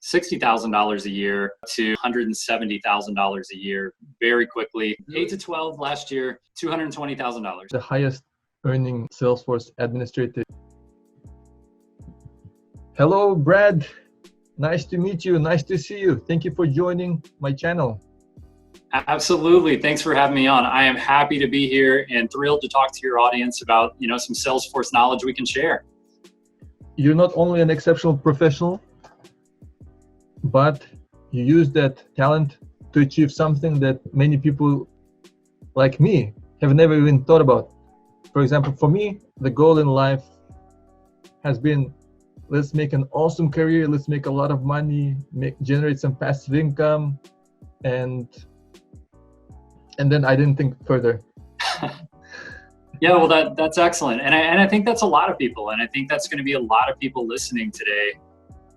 $60,000 a year to $170,000 a year very quickly. 8 to 12 last year, $220,000. The highest earning Salesforce administrator. Hello, Brad. Nice to meet you. Nice to see you. Thank you for joining my channel. Absolutely. Thanks for having me on. I am happy to be here and thrilled to talk to your audience about, some Salesforce knowledge we can share. You're not only an exceptional professional, but you use that talent to achieve something that many people like me have never even thought about. For example, for me, the goal in life has been, let's make an awesome career, let's make a lot of money, generate some passive income, and then I didn't think further. Yeah, well, that's excellent. And I think that's a lot of people. And I think that's going to be a lot of people listening today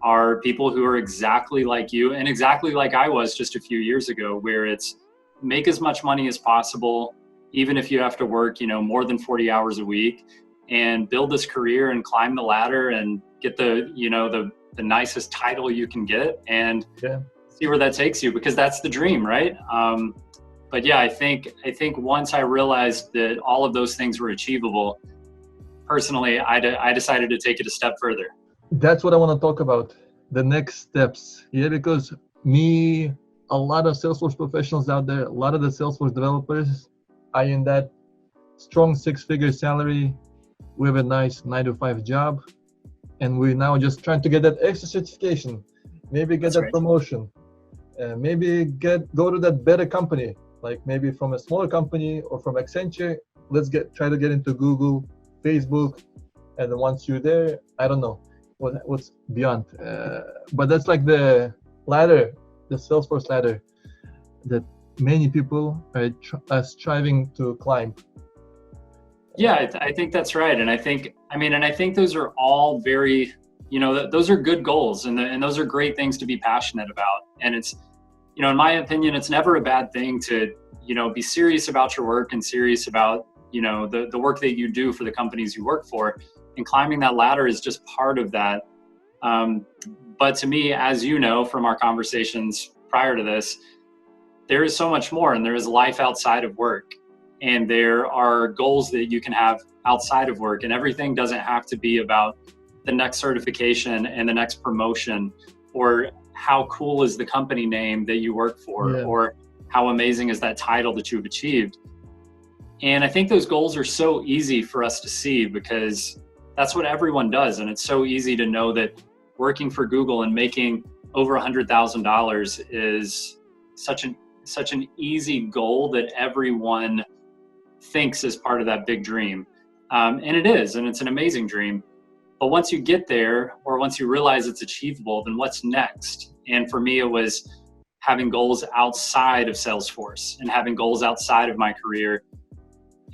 are people who are exactly like you and exactly like I was just a few years ago, where it's make as much money as possible, even if you have to work, more than 40 hours a week, and build this career and climb the ladder and get the nicest title you can get and see where that takes you, because that's the dream, right? But yeah, I think once I realized that all of those things were achievable, personally, I decided to take it a step further. That's what I want to talk about, the next steps. Yeah, because a lot of Salesforce professionals out there, a lot of the Salesforce developers are in that strong 6-figure salary. We have a nice 9-to-5 job, and we're now just trying to get that extra certification, maybe get that promotion, maybe go to that better company, like maybe from a smaller company or from Accenture. Let's try to get into Google, Facebook, and then once you're there, I don't know what's beyond, but that's like the ladder, the Salesforce ladder that many people are striving to climb. Yeah, I think that's right. And I think those are all very, those are good goals, and those are great things to be passionate about. And it's, in my opinion, it's never a bad thing to, be serious about your work and serious about, the work that you do for the companies you work for. And climbing that ladder is just part of that. But to me, as you know, from our conversations prior to this, there is so much more, and there is life outside of work. And there are goals that you can have outside of work, and everything doesn't have to be about the next certification and the next promotion, or how cool is the company name that you work for, or how amazing is that title that you've achieved. And I think those goals are so easy for us to see, because that's what everyone does. And it's so easy to know that working for Google and making over $100,000 is such an easy goal that everyone thinks is part of that big dream. And it is, and it's an amazing dream. But once you get there, or once you realize it's achievable, then what's next? And for me, it was having goals outside of Salesforce and having goals outside of my career.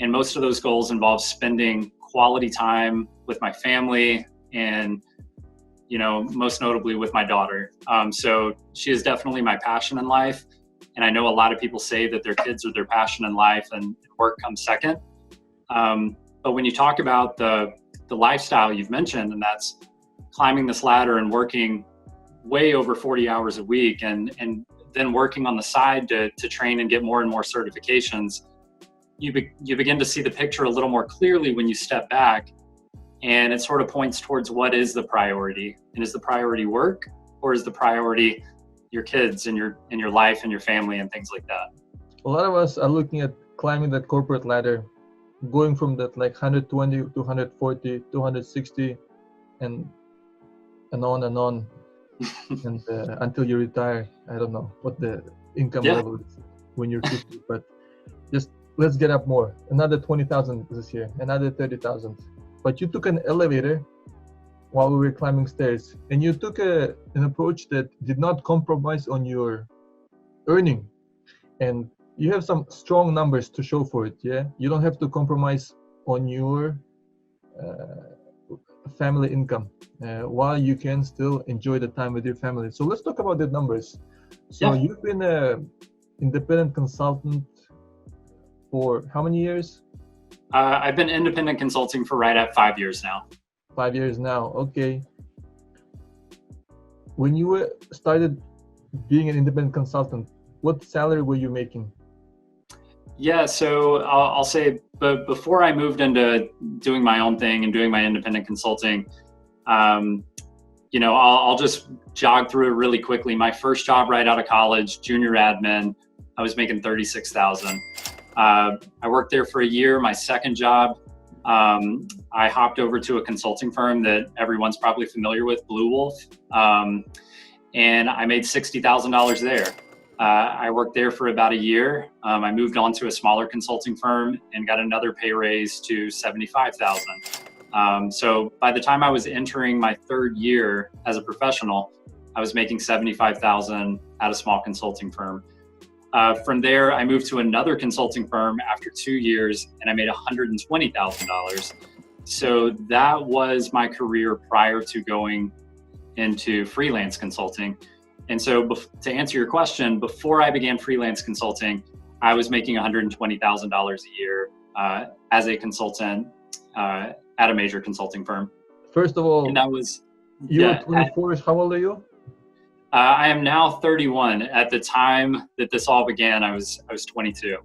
And most of those goals involve spending quality time with my family and, most notably with my daughter. So she is definitely my passion in life. And I know a lot of people say that their kids are their passion in life and work comes second. But when you talk about the lifestyle you've mentioned, and that's climbing this ladder and working way over 40 hours a week, and then working on the side to train and get more and more certifications, you begin to see the picture a little more clearly when you step back, and it sort of points towards what is the priority. And is the priority work, or is the priority your kids and your life and your family and things like that? A lot of us are looking at climbing that corporate ladder, going from that like 120 to 140 to 160 and on and on and until you retire. I don't know what the income level is when you're 50, but just let's get up more. Another 20,000 this year, another 30,000. But you took an elevator while we were climbing stairs, and you took an approach that did not compromise on your earning, and you have some strong numbers to show for it. You don't have to compromise on your family income while you can still enjoy the time with your family. So let's talk about the numbers. So you've been an independent consultant for how many years? I've been independent consulting for right at 5 years now. 5 years now, okay. when you started being an independent consultant, what salary were you making? Yeah, so I'll say, but before I moved into doing my own thing and doing my independent consulting, I'll just jog through it really quickly. My first job right out of college, junior admin, I was making $36,000. I worked there for a year. My second job, I hopped over to a consulting firm that everyone's probably familiar with, Blue Wolf, and I made $60,000 there. I worked there for about a year. I moved on to a smaller consulting firm and got another pay raise to $75,000. So by the time I was entering my third year as a professional, I was making $75,000 at a small consulting firm. From there, I moved to another consulting firm after 2 years, and I made $120,000. So that was my career prior to going into freelance consulting. And so to answer your question, before I began freelance consulting, I was making $120,000 a year as a consultant at a major consulting firm. First of all, and that was you were 24. How old are you? I am now 31. At the time that this all began, I was 22.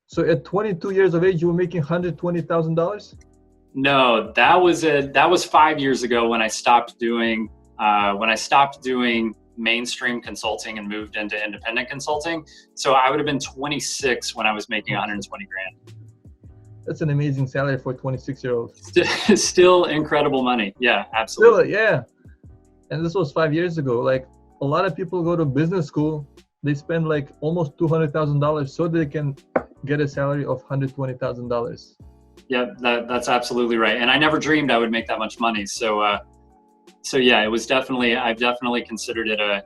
So at 22 years of age, you were making $120,000? No, that was 5 years ago when I stopped doing mainstream consulting and moved into independent consulting. So I would have been 26 when I was making 120 grand. That's an amazing salary for a 26-year-old. Still incredible money. Yeah, absolutely. Still, yeah. And this was 5 years ago. Like, a lot of people go to business school, they spend like almost $200,000 so they can get a salary of $120,000. Yeah, that's absolutely right. And I never dreamed I would make that much money. So yeah, I've definitely considered it a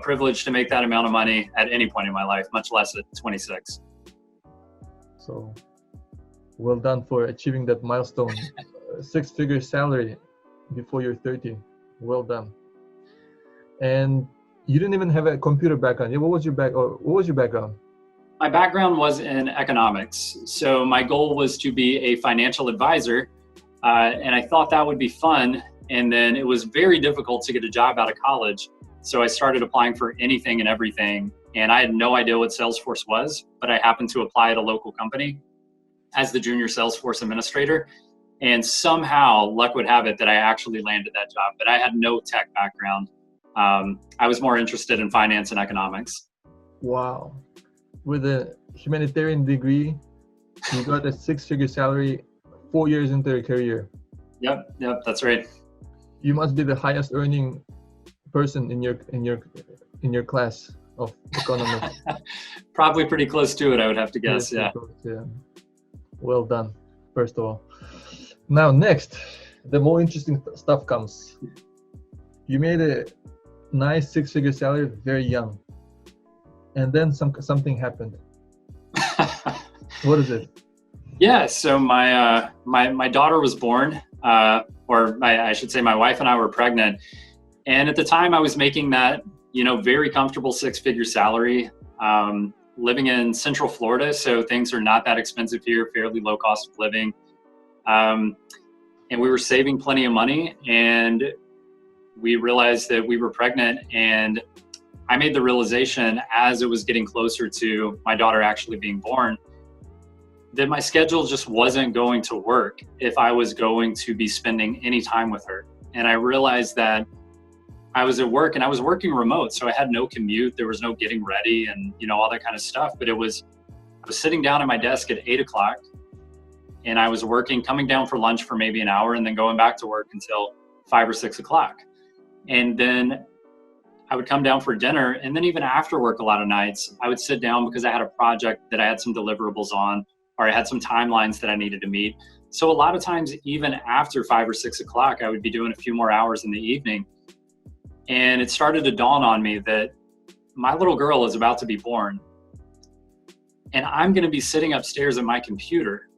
privilege to make that amount of money at any point in my life, much less at 26. So well done for achieving that milestone. Six-figure salary before you're 30. Well done. And you didn't even have a computer background. Yeah, what was your background? My background was in economics. So my goal was to be a financial advisor, and I thought that would be fun. And then it was very difficult to get a job out of college. So I started applying for anything and everything. And I had no idea what Salesforce was, but I happened to apply at a local company as the junior Salesforce administrator. And somehow luck would have it that I actually landed that job, but I had no tech background. I was more interested in finance and economics. Wow. With a humanitarian degree, you got a six-figure salary 4 years into your career. Yep, that's right. You must be the highest earning person in your class of economics. Probably pretty close to it, I would have to guess. Yeah. Well done, first of all. Now, next, the more interesting stuff comes. You made a nice six-figure salary very young, and then something happened. What is it? Yeah, so my daughter was born, I should say my wife and I were pregnant. And at the time I was making that, very comfortable six-figure salary, living in Central Florida. So things are not that expensive here, fairly low cost of living. And we were saving plenty of money, and we realized that we were pregnant. And I made the realization as it was getting closer to my daughter actually being born, that my schedule just wasn't going to work if I was going to be spending any time with her. And I realized that I was at work and I was working remote. So I had no commute. There was no getting ready and, all that kind of stuff. But I was sitting down at my desk at 8:00 and I was working, coming down for lunch for maybe an hour and then going back to work until 5 or 6 o'clock. And then I would come down for dinner. And then even after work, a lot of nights, I would sit down because I had a project that I had some deliverables on, or I had some timelines that I needed to meet. So a lot of times, even after 5 or 6 o'clock, I would be doing a few more hours in the evening. And it started to dawn on me that my little girl is about to be born. And I'm going to be sitting upstairs at my computer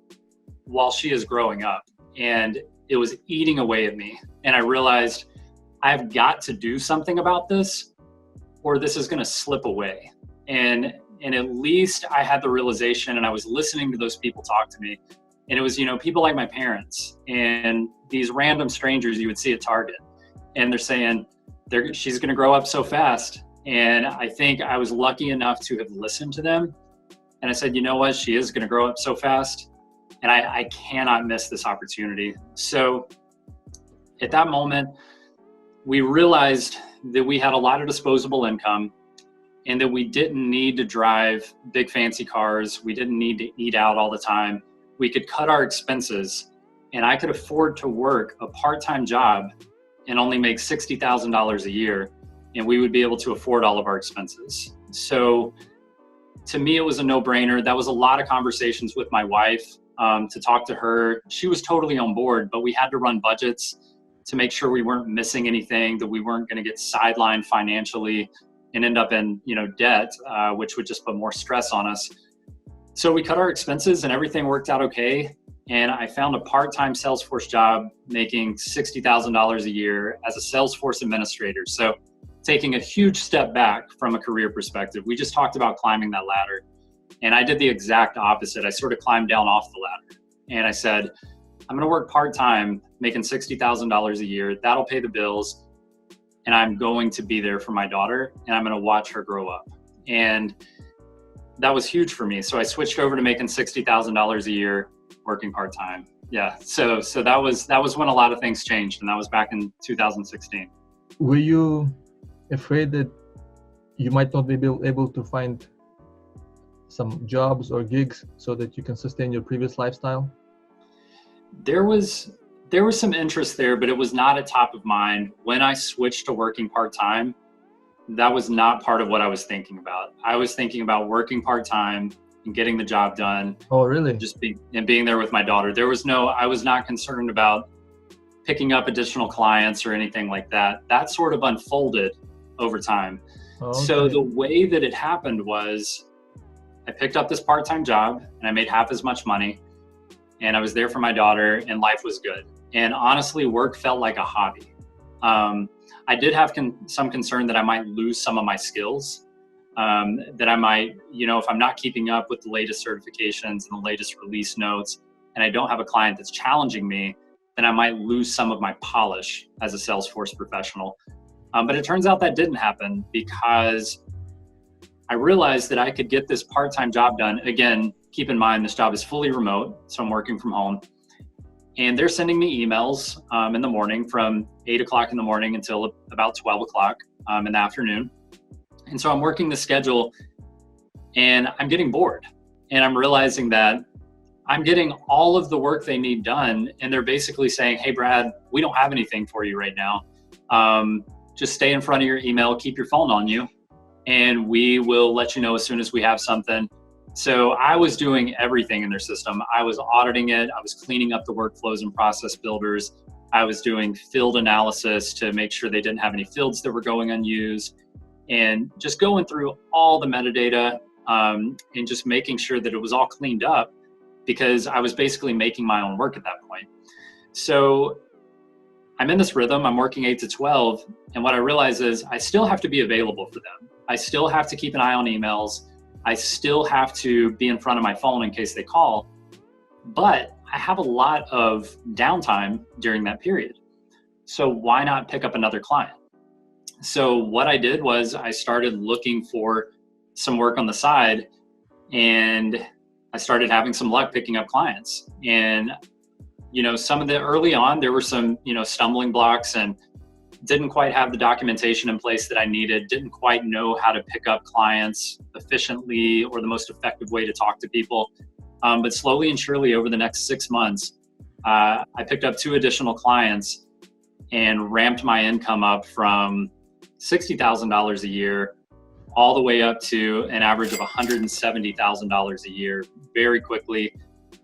while she is growing up. And it was eating away at me. And I realized I've got to do something about this, or this is going to slip away. And at least I had the realization, and I was listening to those people talk to me. And it was, people like my parents and these random strangers you would see at Target. And they're saying, she's going to grow up so fast. And I think I was lucky enough to have listened to them. And I said, you know what? She is going to grow up so fast. And I cannot miss this opportunity. So at that moment, we realized that we had a lot of disposable income and that we didn't need to drive big fancy cars. We didn't need to eat out all the time. We could cut our expenses, and I could afford to work a part-time job and only make $60,000 a year, and we would be able to afford all of our expenses. So to me, it was a no-brainer. That was a lot of conversations with my wife to talk to her. She was totally on board, but we had to run budgets to make sure we weren't missing anything, that we weren't going to get sidelined financially and end up in, debt, which would just put more stress on us. So we cut our expenses and everything worked out okay. And I found a part-time Salesforce job making $60,000 a year as a Salesforce administrator. So taking a huge step back from a career perspective. We just talked about climbing that ladder. And I did the exact opposite. I sort of climbed down off the ladder. And I said, I'm going to work part-time, making $60,000 a year. That'll pay the bills. And I'm going to be there for my daughter, and I'm going to watch her grow up. And that was huge for me. So I switched over to making $60,000 a year, working part-time. Yeah. So that was when a lot of things changed. And that was back in 2016. Were you afraid that you might not be able to find some jobs or gigs so that you can sustain your previous lifestyle? There was some interest there, but it was not at top of mind. When I switched to working part-time, that was not part of what I was thinking about. I was thinking about working part-time and getting the job done. Oh, really? Being there with my daughter. I was not concerned about picking up additional clients or anything like that. That sort of unfolded over time. Okay. So the way that it happened was I picked up this part-time job and I made half as much money, and I was there for my daughter, and life was good. And honestly, work felt like a hobby. I did have some concern that I might lose some of my skills, that I might, if I'm not keeping up with the latest certifications and the latest release notes, and I don't have a client that's challenging me, then I might lose some of my polish as a Salesforce professional. But it turns out that didn't happen, because I realized that I could get this part-time job done. Again, keep in mind, this job is fully remote, so I'm working from home. And they're sending me emails in the morning from 8 o'clock in the morning until about 12 o'clock in the afternoon. And so I'm working the schedule and I'm getting bored. And I'm realizing that I'm getting all of the work they need done. And they're basically saying, hey, Brad, we don't have anything for you right now. Just stay in front of your email, keep your phone on you, and we will let you know as soon as we have something. So I was doing everything in their system. I was auditing it. I was cleaning up the workflows and process builders. I was doing field analysis to make sure they didn't have any fields that were going unused, and just going through all the metadata and just making sure that it was all cleaned up, because I was basically making my own work at that point. So I'm in this rhythm. I'm working 8 to 12. And what I realize is I still have to be available for them. I still have to keep an eye on emails. I still have to be in front of my phone in case they call, but I have a lot of downtime during that period. So why not pick up another client? So what I did was I started looking for some work on the side, and I started having some luck picking up clients. And, some of the early on, there were some, stumbling blocks, and didn't quite have the documentation in place that I needed, didn't quite know how to pick up clients efficiently or the most effective way to talk to people. But slowly and surely over the next 6 months, I picked up 2 additional clients and ramped my income up from $60,000 a year all the way up to an average of $170,000 a year very quickly.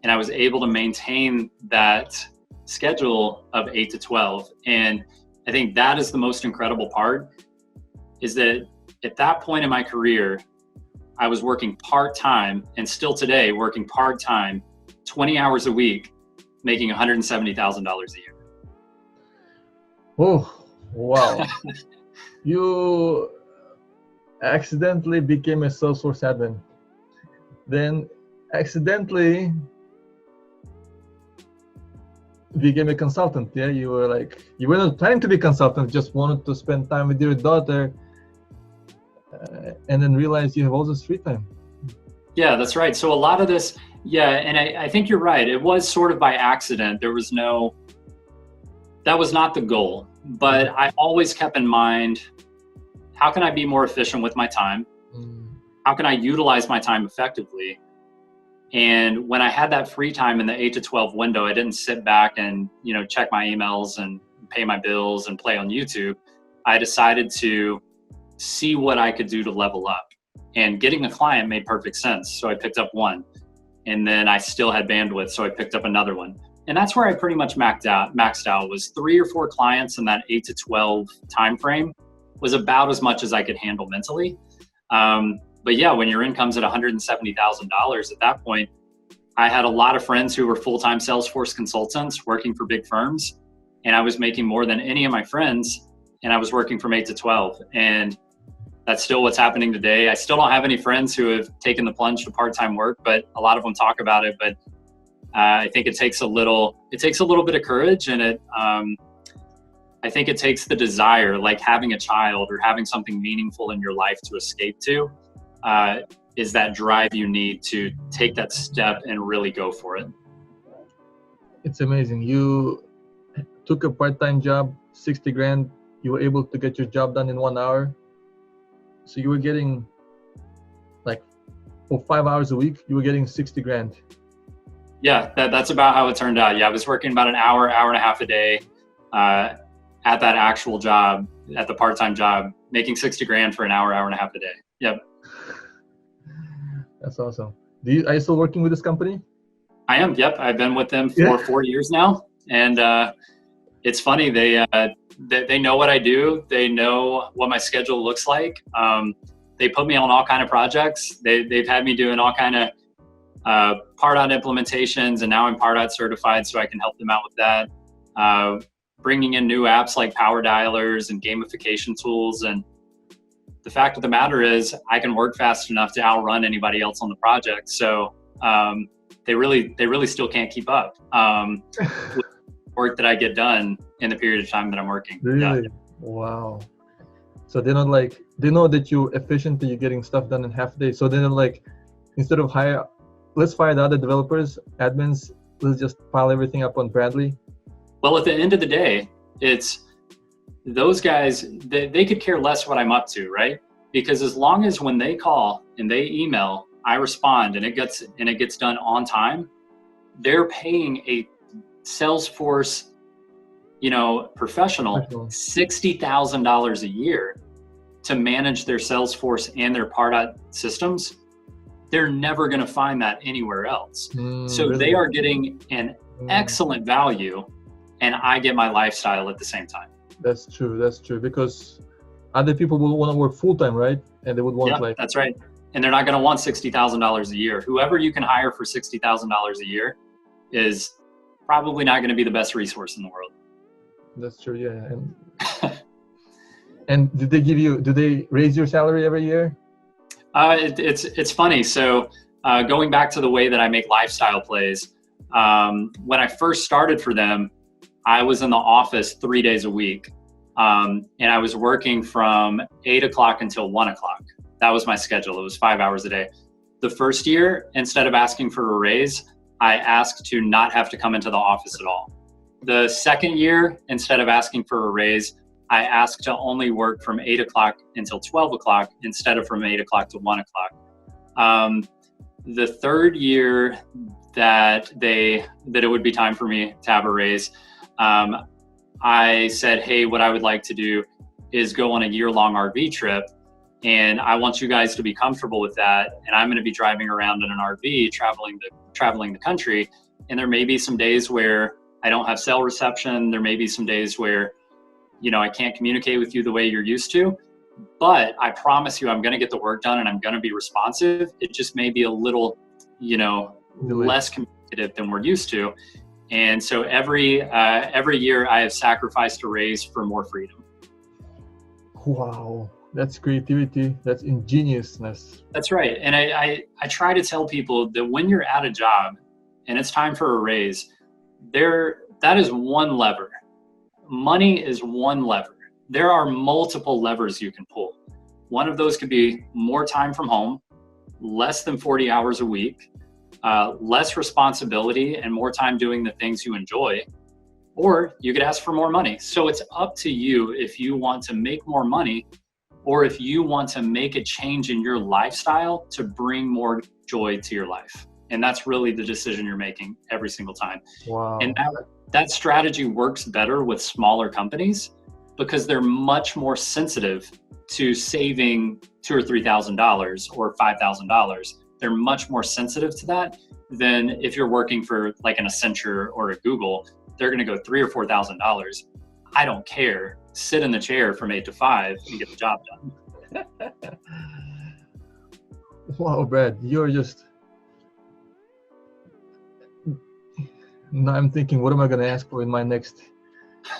And I was able to maintain that schedule of 8 to 12. And I think that is the most incredible part, is that at that point in my career, I was working part-time, and still today working part-time, 20 hours a week, making $170,000 a year. Oh, wow. You accidentally became a Salesforce admin. Then accidentally became a consultant. Yeah, you were not planning to be a consultant, just wanted to spend time with your daughter, and then realized you have all this free time. Yeah, that's right. So a lot of this, yeah, and I think you're right. It was sort of by accident. That was not the goal, but I always kept in mind, how can I be more efficient with my time? How can I utilize my time effectively? And when I had that free time in the 8 to 12 window, I didn't sit back and, check my emails and pay my bills and play on YouTube. I decided to see what I could do to level up. And getting a client made perfect sense. So I picked up one. And then I still had bandwidth, so I picked up another one. And that's where I pretty much maxed out was 3 or 4 clients in that 8 to 12 time frame was about as much as I could handle mentally. But yeah, when your income's at $170,000 at that point, I had a lot of friends who were full-time Salesforce consultants working for big firms, and I was making more than any of my friends, and I was working from 8 to 12. And that's still what's happening today. I still don't have any friends who have taken the plunge to part-time work, but a lot of them talk about it. But I think it takes a little bit of courage, and I think it takes the desire, like having a child or having something meaningful in your life to escape to, is that drive you need to take that step and really go for it. It's amazing. You took a part-time job, 60 grand. You were able to get your job done in 1 hour. So you were getting for 5 hours a week, you were getting 60 grand. Yeah, that's about how it turned out. Yeah, I was working about an hour and a half a day at that actual job, at the part-time job, making 60 grand for an hour and a half a day. Yep. That's awesome. Are you still working with this company? I am. Yep. I've been with them for 4 years now. And it's funny. They know what I do. They know what my schedule looks like. They put me on all kind of projects. They've had me doing all kind of Pardot implementations, and now I'm Pardot certified, so I can help them out with that. Bringing in new apps like power dialers and gamification tools. And the fact of the matter is I can work fast enough to outrun anybody else on the project. So they really still can't keep up with work that I get done in the period of time that I'm working. Really? Yeah. Wow. So they know that you're efficient, that you're getting stuff done in half a day. So they're like, instead of let's fire the other developers, admins, let's just pile everything up on Bradley. Well, at the end of the day, it's those guys, they could care less what I'm up to, right? Because as long as when they call and they email, I respond and it gets done on time, they're paying a Salesforce, professional $60,000 a year to manage their Salesforce and their Pardot systems. They're never going to find that anywhere else. So really? They are getting an excellent value, and I get my lifestyle at the same time. That's true. Because other people will want to work full time, right? And they would want that's right. And they're not going to want $60,000 a year. Whoever you can hire for $60,000 a year is probably not going to be the best resource in the world. That's true. Yeah. And do they raise your salary every year? It's funny. So going back to the way that I make lifestyle plays, when I first started for them, I was in the office 3 days a week. And I was working from 8 o'clock until 1 o'clock. That was my schedule. It was 5 hours a day. The first year, instead of asking for a raise, I asked to not have to come into the office at all. The second year, instead of asking for a raise, I asked to only work from 8 o'clock until 12 o'clock instead of from 8 o'clock to 1 o'clock. The third year that it would be time for me to have a raise, I said, hey, what I would like to do is go on a year-long RV trip, and I want you guys to be comfortable with that. And I'm going to be driving around in an RV, traveling the country. And there may be some days where I don't have cell reception. There may be some days where, I can't communicate with you the way you're used to. But I promise you, I'm going to get the work done and I'm going to be responsive. It just may be a little, less communicative than we're used to. And so every year I have sacrificed a raise for more freedom. Wow, that's creativity. That's ingeniousness. That's right. And I try to tell people that when you're at a job and it's time for a raise, there that is one lever. Money is one lever. There are multiple levers you can pull. One of those could be more time from home, less than 40 hours a week, less responsibility and more time doing the things you enjoy, or you could ask for more money. So it's up to you if you want to make more money or if you want to make a change in your lifestyle to bring more joy to your life. And that's really the decision you're making every single time. Wow. And that strategy works better with smaller companies because they're much more sensitive to saving $2,000 or $3,000 or $5,000. They're much more sensitive to that than if you're working for like an Accenture or a Google. They're going to go $3,000 or $4,000. I don't care. Sit in the chair from 8 to 5 and get the job done. Wow, Brad, you're just. Now I'm thinking, what am I going to ask for in my next?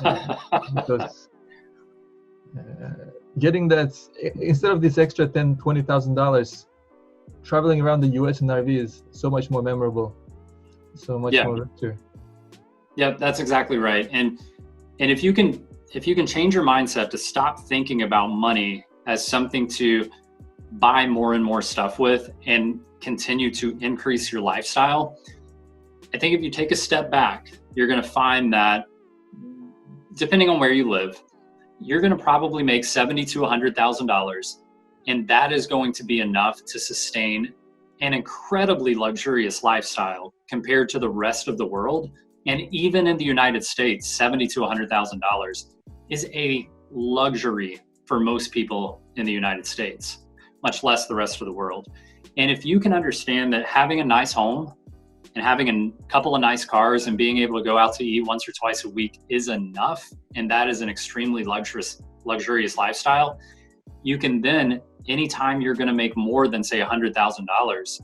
Because getting that, instead of this extra $10,000, $20,000, traveling around the US in RV is so much more memorable, so much more richer. Yeah, that's exactly right. And if you can change your mindset to stop thinking about money as something to buy more and more stuff with and continue to increase your lifestyle, I think if you take a step back, you're going to find that depending on where you live, you're going to probably make $70,000 to $100,000, and that is going to be enough to sustain an incredibly luxurious lifestyle compared to the rest of the world. And even in the United States, $70,000 to $100,000 is a luxury for most people in the United States, much less the rest of the world. And if you can understand that having a nice home and having a couple of nice cars and being able to go out to eat once or twice a week is enough, and that is an extremely luxurious lifestyle, you can then, anytime you're going to make more than say $100,000,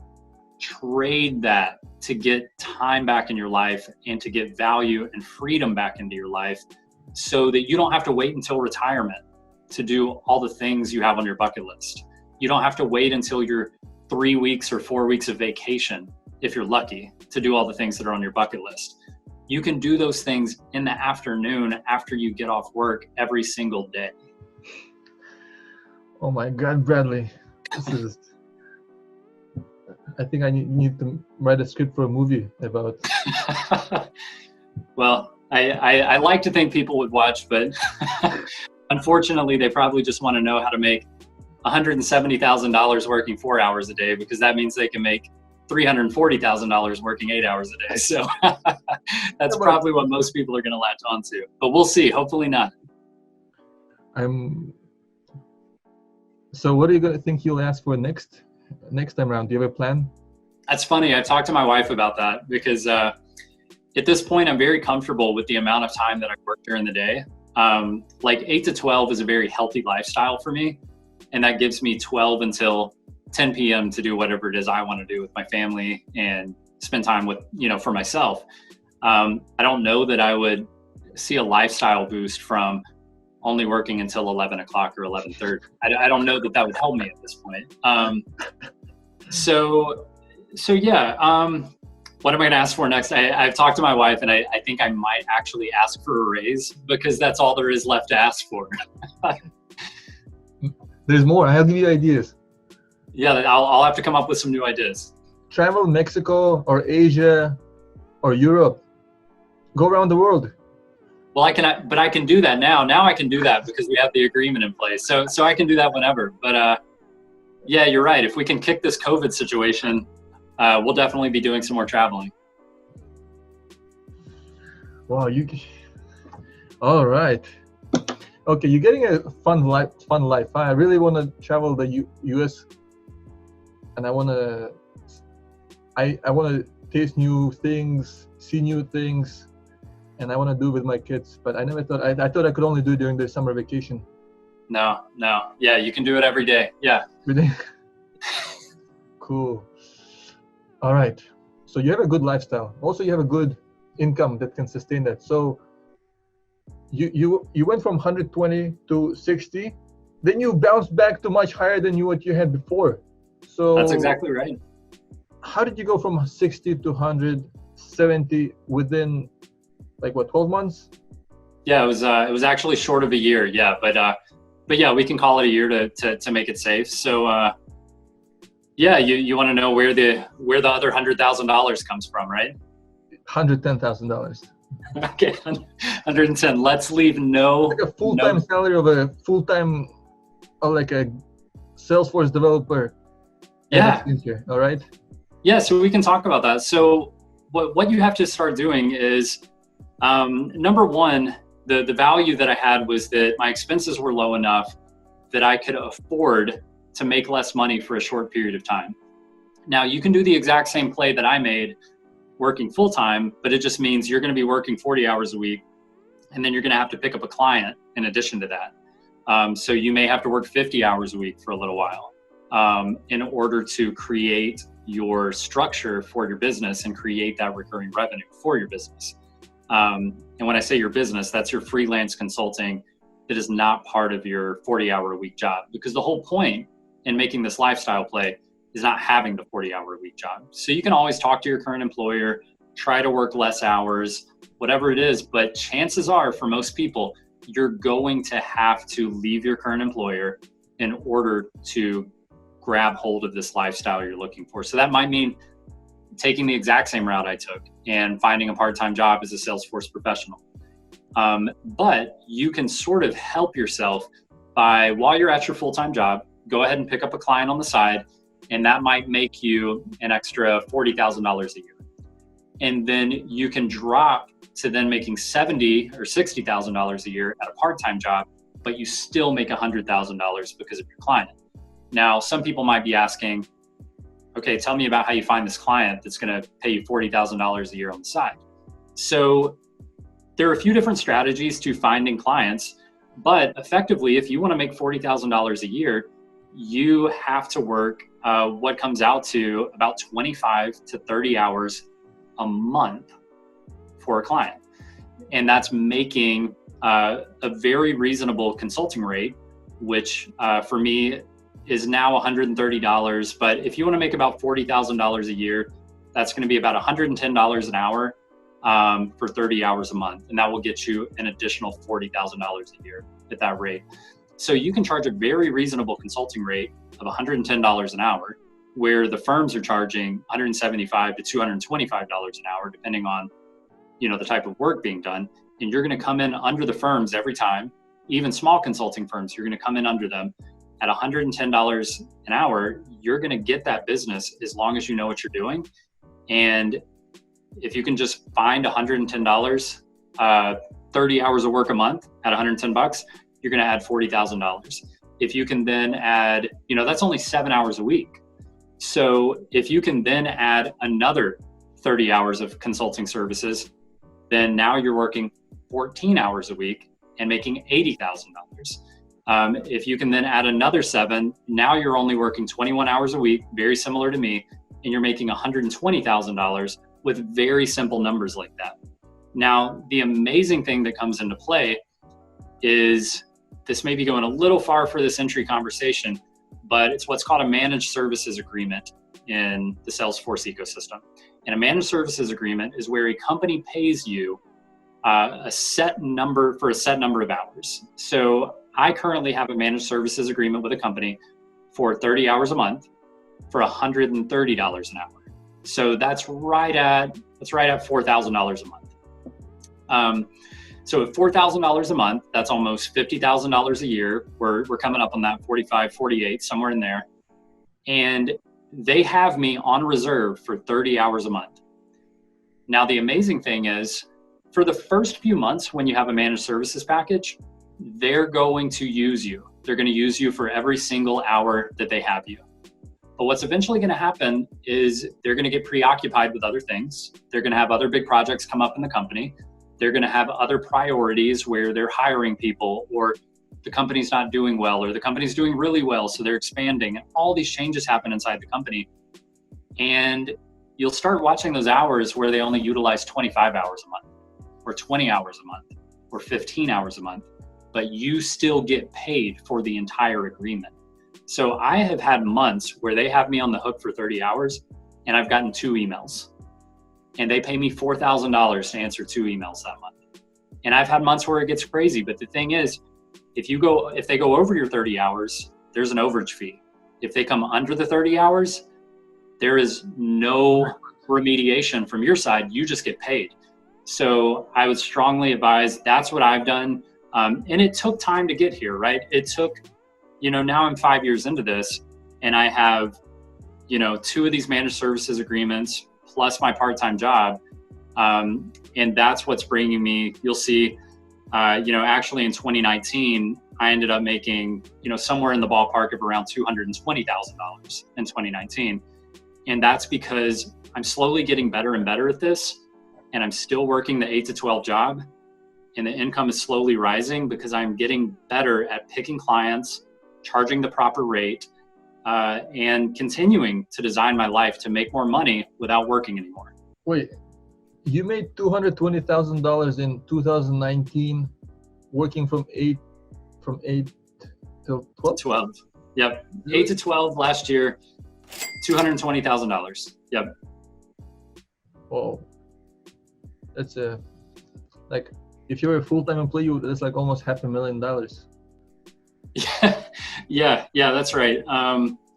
trade that to get time back in your life and to get value and freedom back into your life so that you don't have to wait until retirement to do all the things you have on your bucket list. You don't have to wait until you're 3 weeks or 4 weeks of vacation, if you're lucky, to do all the things that are on your bucket list. You can do those things in the afternoon after you get off work every single day. Oh my God, Bradley. I think I need to write a script for a movie about. Well, I like to think people would watch, but unfortunately, they probably just want to know how to make $170,000 working 4 hours a day, because that means they can make $340,000 working 8 hours a day. So that's probably what most people are going to latch onto. But we'll see. Hopefully not. So what are you going to think you'll ask for next time around? Do you have a plan? That's funny. I talked to my wife about that because at this point, I'm very comfortable with the amount of time that I work during the day. Like 8 to 12 is a very healthy lifestyle for me. And that gives me 12 until 10 p.m. to do whatever it is I want to do with my family and spend time with, for myself. I don't know that I would see a lifestyle boost from only working until 11 o'clock or 11:30. I don't know that would help me at this point. So yeah. What am I going to ask for next? I've talked to my wife, and I think I might actually ask for a raise because that's all there is left to ask for. There's more. I'll give you ideas. Yeah, I'll have to come up with some new ideas. Travel Mexico or Asia or Europe. Go around the world. Well, I can do that now. Now I can do that because we have the agreement in place. So I can do that whenever. But yeah, you're right. If we can kick this COVID situation, we'll definitely be doing some more traveling. Wow, all right. Okay, you're getting a fun life. I really want to travel the US, and I want to taste new things, see new things, and I want to do it with my kids. But I never thought I thought I could only do it during the summer vacation. No. Yeah, you can do it every day. Yeah. Every day. Cool. All right. So you have a good lifestyle. Also, you have a good income that can sustain that. So you went from 120 to 60, then you bounced back to much higher than what you had before. So that's exactly right. How did you go from 60 to 170 within Like what, 12 months? Yeah, it was actually short of a year. Yeah, but yeah, we can call it a year to make it safe. So yeah, you want to know where the other $100,000 comes from, right? $110,000. Okay, 110. Let's leave Like a full-time salary of a full-time, like a Salesforce developer. Yeah. All right. Yeah, so we can talk about that. So what you have to start doing is, number one, the value that I had was that my expenses were low enough that I could afford to make less money for a short period of time. Now, you can do the exact same play that I made working full-time, but it just means you're going to be working 40 hours a week, and then you're going to have to pick up a client in addition to that. So you may have to work 50 hours a week for a little while in order to create your structure for your business and create that recurring revenue for your business. And when I say your business, that's your freelance consulting that is not part of your 40-hour-a-week job. Because the whole point in making this lifestyle play is not having the 40-hour-a-week job. So you can always talk to your current employer, try to work less hours, whatever it is, but chances are for most people, you're going to have to leave your current employer in order to grab hold of this lifestyle you're looking for. So that might mean taking the exact same route I took and finding a part-time job as a Salesforce professional. But you can sort of help yourself by, while you're at your full-time job, go ahead and pick up a client on the side, and that might make you an extra $40,000 a year. And then you can drop to then making $70,000 or $60,000 a year at a part-time job, but you still make $100,000 because of your client. Now, some people might be asking, okay, tell me about how you find this client that's going to pay you $40,000 a year on the side. So there are a few different strategies to finding clients, but effectively, if you want to make $40,000 a year, you have to work what comes out to about 25 to 30 hours a month for a client. And that's making a very reasonable consulting rate, which for me is now $130. But if you want to make about $40,000 a year, that's going to be about $110 an hour for 30 hours a month. And that will get you an additional $40,000 a year at that rate. So you can charge a very reasonable consulting rate of $110 an hour, where the firms are charging $175 to $225 an hour, depending on, the type of work being done. And you're going to come in under the firms every time. Even small consulting firms, you're going to come in under them at $110 an hour. You're going to get that business as long as you know what you're doing. And if you can just find $110, 30 hours of work a month at $110, you're going to add $40,000. If you can then add, that's only 7 hours a week. So if you can then add another 30 hours of consulting services, then now you're working 14 hours a week and making $80,000. If you can then add another 7, now you're only working 21 hours a week, very similar to me, and you're making $120,000 with very simple numbers like that. Now, the amazing thing that comes into play is, this may be going a little far for this entry conversation, but it's what's called a managed services agreement in the Salesforce ecosystem. And a managed services agreement is where a company pays you a set number of hours. So I currently have a managed services agreement with a company for 30 hours a month for $130 an hour. So that's right at $4,000 a month. So at $4,000 a month, that's almost $50,000 a year. We're coming up on that 45, 48, somewhere in there. And they have me on reserve for 30 hours a month. Now, the amazing thing is, for the first few months when you have a managed services package, they're going to use you. They're going to use you for every single hour that they have you. But what's eventually going to happen is they're going to get preoccupied with other things. They're going to have other big projects come up in the company. They're going to have other priorities where they're hiring people, or the company's not doing well, or the company's doing really well, so they're expanding. And all these changes happen inside the company. And you'll start watching those hours where they only utilize 25 hours a month, or 20 hours a month, or 15 hours a month, but you still get paid for the entire agreement. So I have had months where they have me on the hook for 30 hours, and I've gotten 2 emails. and they pay me $4,000 to answer 2 emails that month. And I've had months where it gets crazy, but the thing is, if they go over your 30 hours, there's an overage fee. If they come under the 30 hours, there is no remediation from your side. You just get paid. So I would strongly advise, that's what I've done. And it took time to get here, right? It took, now I'm 5 years into this, and I have, 2 of these managed services agreements plus my part-time job. And that's what's bringing me, you'll see, actually in 2019, I ended up making, somewhere in the ballpark of around $220,000 in 2019. And that's because I'm slowly getting better and better at this. And I'm still working the 8 to 12 job. And the income is slowly rising because I'm getting better at picking clients, charging the proper rate, and continuing to design my life to make more money without working anymore. Wait, you made $220,000 in 2019, working from 8 till 12? 12. Yep. Really? 8 to 12 last year, $220,000. Yep. Whoa. That's like, if you're a full-time employee, that's like almost $500,000. Yeah, that's right.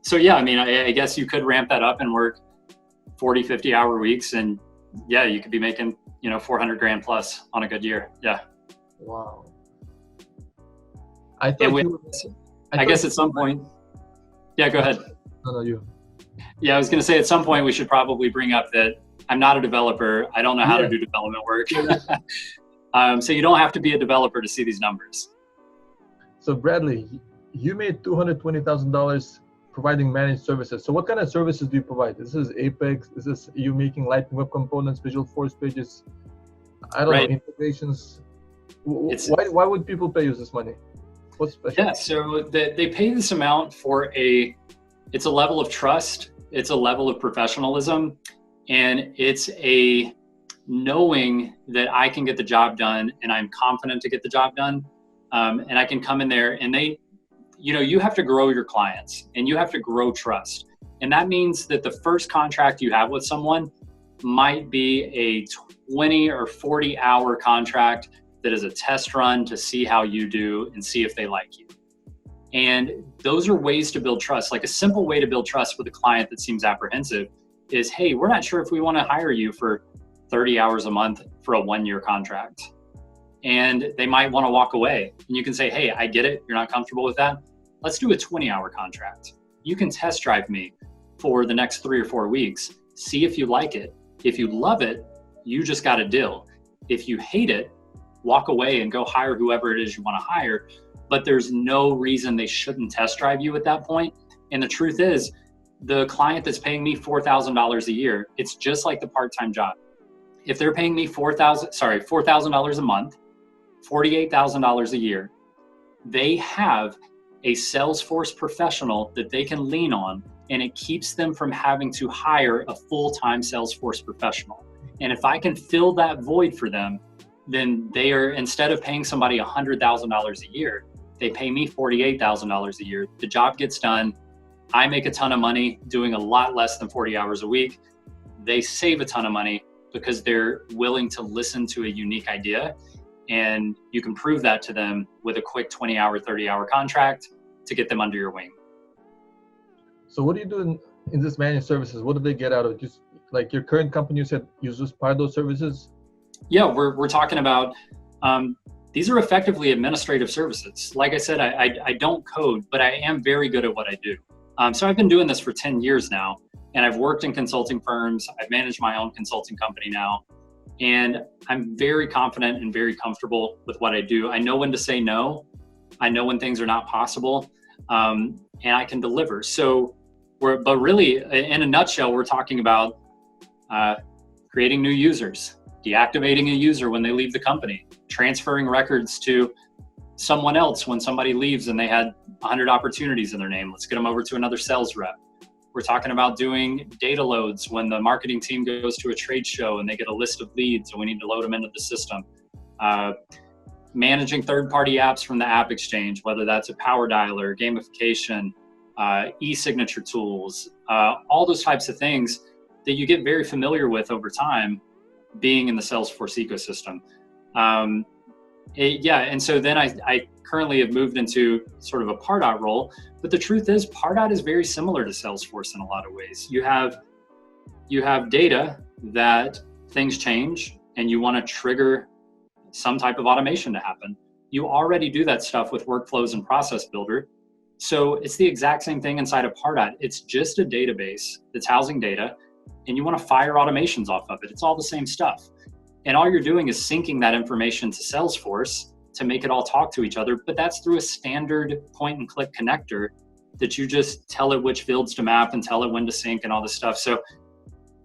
So yeah, I mean, I guess you could ramp that up and work 40, 50 hour weeks, and yeah, you could be making, 400 grand plus on a good year. Yeah. Wow. I guess at some point, yeah, go ahead. No, you. Yeah, I was going to say at some point we should probably bring up that I'm not a developer. I don't know how to do development work. So you don't have to be a developer to see these numbers. So Bradley, you made $220,000 providing managed services. So what kind of services do you provide? This is Apex. Is this you making Lightning Web Components, Visualforce pages? I don't know, integrations. Why would people pay you this money? What's special? Yeah, so they pay this amount for it's a level of trust. It's a level of professionalism. And it's a knowing that I can get the job done and I'm confident to get the job done. And I can come in there and you have to grow your clients and you have to grow trust. And that means that the first contract you have with someone might be a 20 or 40 hour contract that is a test run to see how you do and see if they like you. And those are ways to build trust. Like a simple way to build trust with a client that seems apprehensive is, hey, we're not sure if we want to hire you for 30 hours a month for a 1-year contract. And they might want to walk away. And you can say, hey, I get it. You're not comfortable with that. Let's do a 20-hour contract. You can test drive me for the next 3 or 4 weeks. See if you like it. If you love it, you just got a deal. If you hate it, walk away and go hire whoever it is you want to hire. But there's no reason they shouldn't test drive you at that point. And the truth is, the client that's paying me $4,000 a year, it's just like the part-time job. If they're paying me $4,000 a month, $48,000 a year, they have a Salesforce professional that they can lean on, and it keeps them from having to hire a full-time Salesforce professional. And if I can fill that void for them, then they are, instead of paying somebody $100,000 a year, they pay me $48,000 a year. The job gets done. I make a ton of money doing a lot less than 40 hours a week. They save a ton of money because they're willing to listen to a unique idea. And you can prove that to them with a quick 20-hour, 30-hour contract to get them under your wing. So what do you do in this managed services? What do they get out of it? Just like your current company, you said you just part of those services? Yeah, we're talking about, these are effectively administrative services. Like I said, I don't code, but I am very good at what I do. So I've been doing this for 10 years now, and I've worked in consulting firms. I've managed my own consulting company now, and I'm very confident and very comfortable with what I do. I know when to say no. I know when things are not possible, and I can deliver. So but really, in a nutshell, we're talking about creating new users, deactivating a user when they leave the company, transferring records to someone else when somebody leaves and they had 100 opportunities in their name. Let's get them over to another sales rep. We're talking about doing data loads when the marketing team goes to a trade show and they get a list of leads and we need to load them into the system. Managing third-party apps from the app exchange, whether that's a power dialer, gamification, e-signature tools, all those types of things that you get very familiar with over time. being in the Salesforce ecosystem. And so then I currently have moved into sort of a Pardot role, but the truth is Pardot is very similar to Salesforce in a lot of ways. You have data that things change and you want to trigger some type of automation to happen. You already do that stuff with workflows and process builder. So it's the exact same thing inside of Pardot. It's just a database that's housing data, and you want to fire automations off of it. It's all the same stuff. And all you're doing is syncing that information to Salesforce to make it all talk to each other. But that's through a standard point and click connector that you just tell it which fields to map and tell it when to sync and all this stuff. So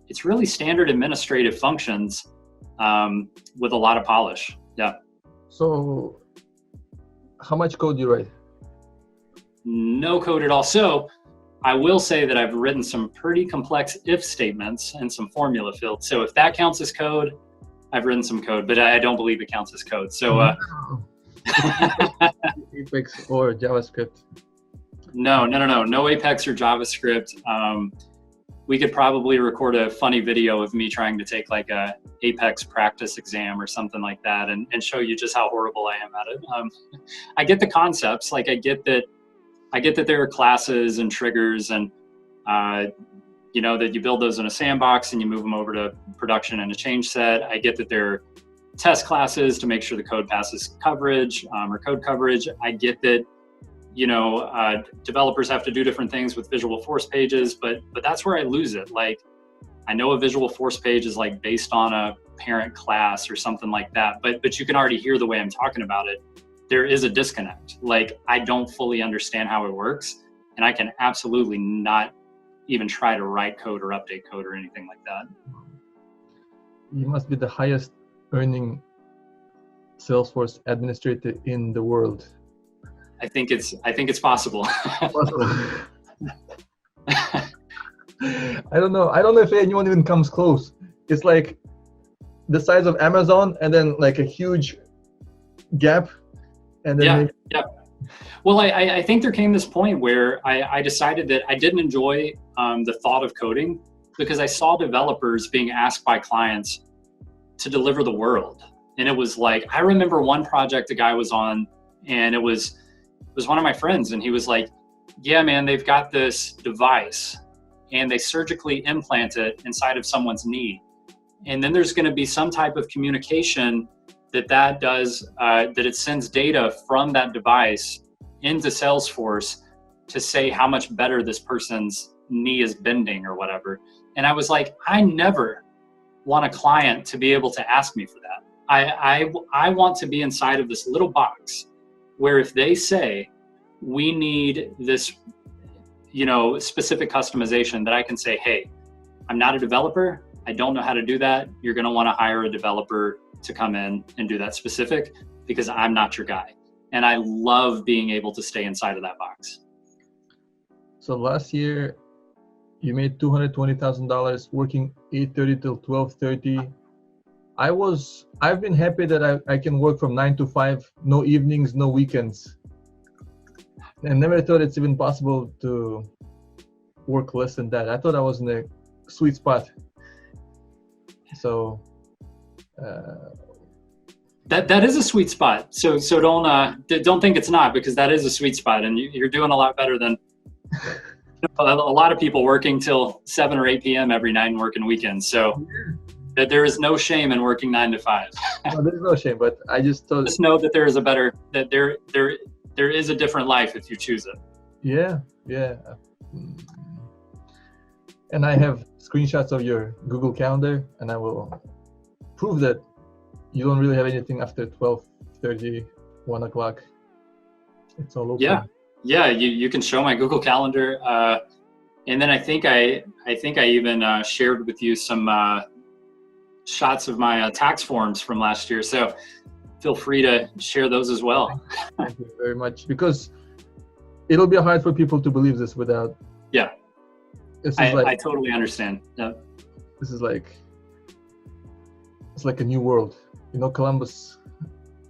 it's really standard administrative functions with a lot of polish. Yeah. So how much code do you write? No code at all. So I will say that I've written some pretty complex if statements and some formula fields. So if that counts as code, I've written some code, but I don't believe it counts as code. So Apex or JavaScript? No Apex or JavaScript. We could probably record a funny video of me trying to take like a Apex practice exam or something like that and show you just how horrible I am at it. I get the concepts. Like I get that there are classes and triggers and, that you build those in a sandbox and you move them over to production in a change set. I get that there are test classes to make sure the code passes coverage or code coverage. I get that, developers have to do different things with visual force pages, but that's where I lose it. Like, I know a visual force page is like based on a parent class or something like that, but you can already hear the way I'm talking about it. There is a disconnect. Like, I don't fully understand how it works, and I can absolutely not even try to write code or update code or anything like that. You must be the highest earning Salesforce administrator in the world. I think it's possible. I don't know if anyone even comes close. It's like the size of Amazon and then like a huge gap. And then yeah. Well, I think there came this point where I decided that I didn't enjoy the thought of coding because I saw developers being asked by clients to deliver the world. And it was like, I remember one project a guy was on, and it was one of my friends, and he was like, yeah, man, they've got this device and they surgically implant it inside of someone's knee. And then there's going to be some type of communication that does, that it sends data from that device into Salesforce to say how much better this person's knee is bending or whatever. And I was like, I never want a client to be able to ask me for that. I want to be inside of this little box where if they say, we need this, specific customization, that I can say, hey, I'm not a developer. I don't know how to do that. You're going to want to hire a developer to come in and do that specific because I'm not your guy. And I love being able to stay inside of that box. So last year you made $220,000 working 8:30 till 12:30. I've been happy that I can work from 9 to 5, no evenings, no weekends. I never thought it's even possible to work less than that. I thought I was in a sweet spot. So that is a sweet spot. So don't think it's not, because that is a sweet spot, and you're doing a lot better than a lot of people working till 7 or 8 p.m. every night and working weekends. So that there is no shame in working 9 to 5. No, there's no shame, but I just thought. Just know that there is a different life if you choose it. Yeah. And I have screenshots of your Google Calendar, and I will prove that you don't really have anything after 12:30, 1 o'clock. It's all open. Yeah. You can show my Google Calendar, and then I think I even shared with you some shots of my tax forms from last year. So feel free to share those as well. Thank you very much, because it'll be hard for people to believe this without. Yeah. I totally understand. Yeah. This is it's like a new world. Columbus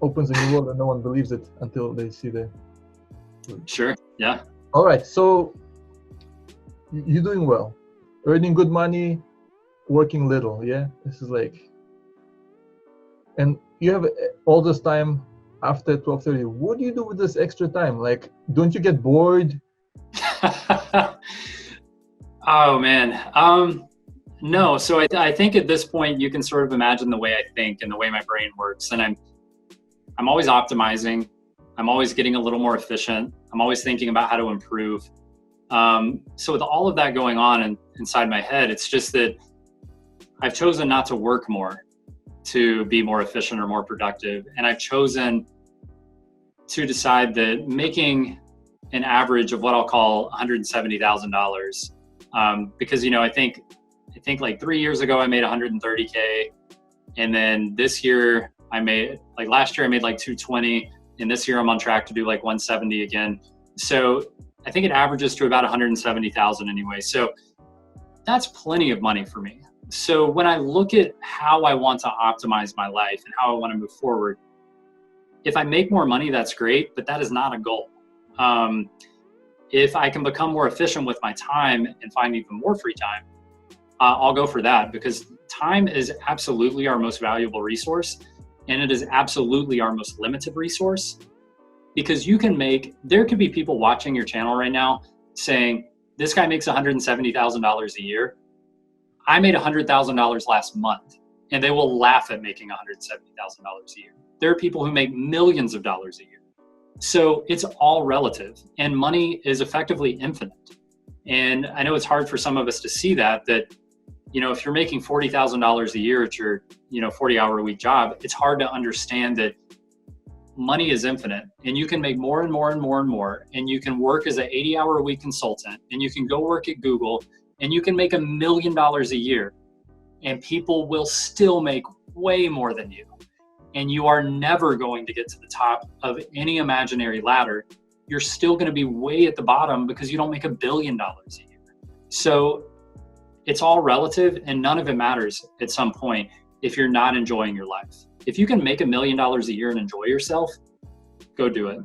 opens a new world and no one believes it until they see the. Sure. Yeah. All right. So you're doing well, earning good money, working little. Yeah. This is like and you have all this time after 12:30. What do you do with this extra time? Like, don't you get bored? Oh man. No. So I think at this point you can sort of imagine the way I think and the way my brain works. And I'm always optimizing. I'm always getting a little more efficient. I'm always thinking about how to improve. So with all of that going on inside my head, it's just that I've chosen not to work more to be more efficient or more productive. And I've chosen to decide that making an average of what I'll call $170,000, because, you know, I think like 3 years ago, I made 130K. And then this year last year I made like 220. And this year I'm on track to do like 170 again. So I think it averages to about 170,000 anyway. So that's plenty of money for me. So when I look at how I want to optimize my life and how I want to move forward, if I make more money, that's great, but that is not a goal. If I can become more efficient with my time and find even more free time, I'll go for that, because time is absolutely our most valuable resource, and it is absolutely our most limited resource. Because there could be people watching your channel right now saying, this guy makes $170,000 a year. I made $100,000 last month, and they will laugh at making $170,000 a year. There are people who make millions of dollars a year. So it's all relative, and money is effectively infinite. And I know it's hard for some of us to see that, you know, if you're making $40,000 a year at your, 40-hour a week job, it's hard to understand that money is infinite, and you can make more and more and more and more. And you can work as an 80-hour a week consultant, and you can go work at Google, and you can make $1 million a year, and people will still make way more than you. And you are never going to get to the top of any imaginary ladder. You're still going to be way at the bottom because you don't make $1 billion a year. So it's all relative, and none of it matters at some point if you're not enjoying your life. If you can make $1 million a year and enjoy yourself, go do it.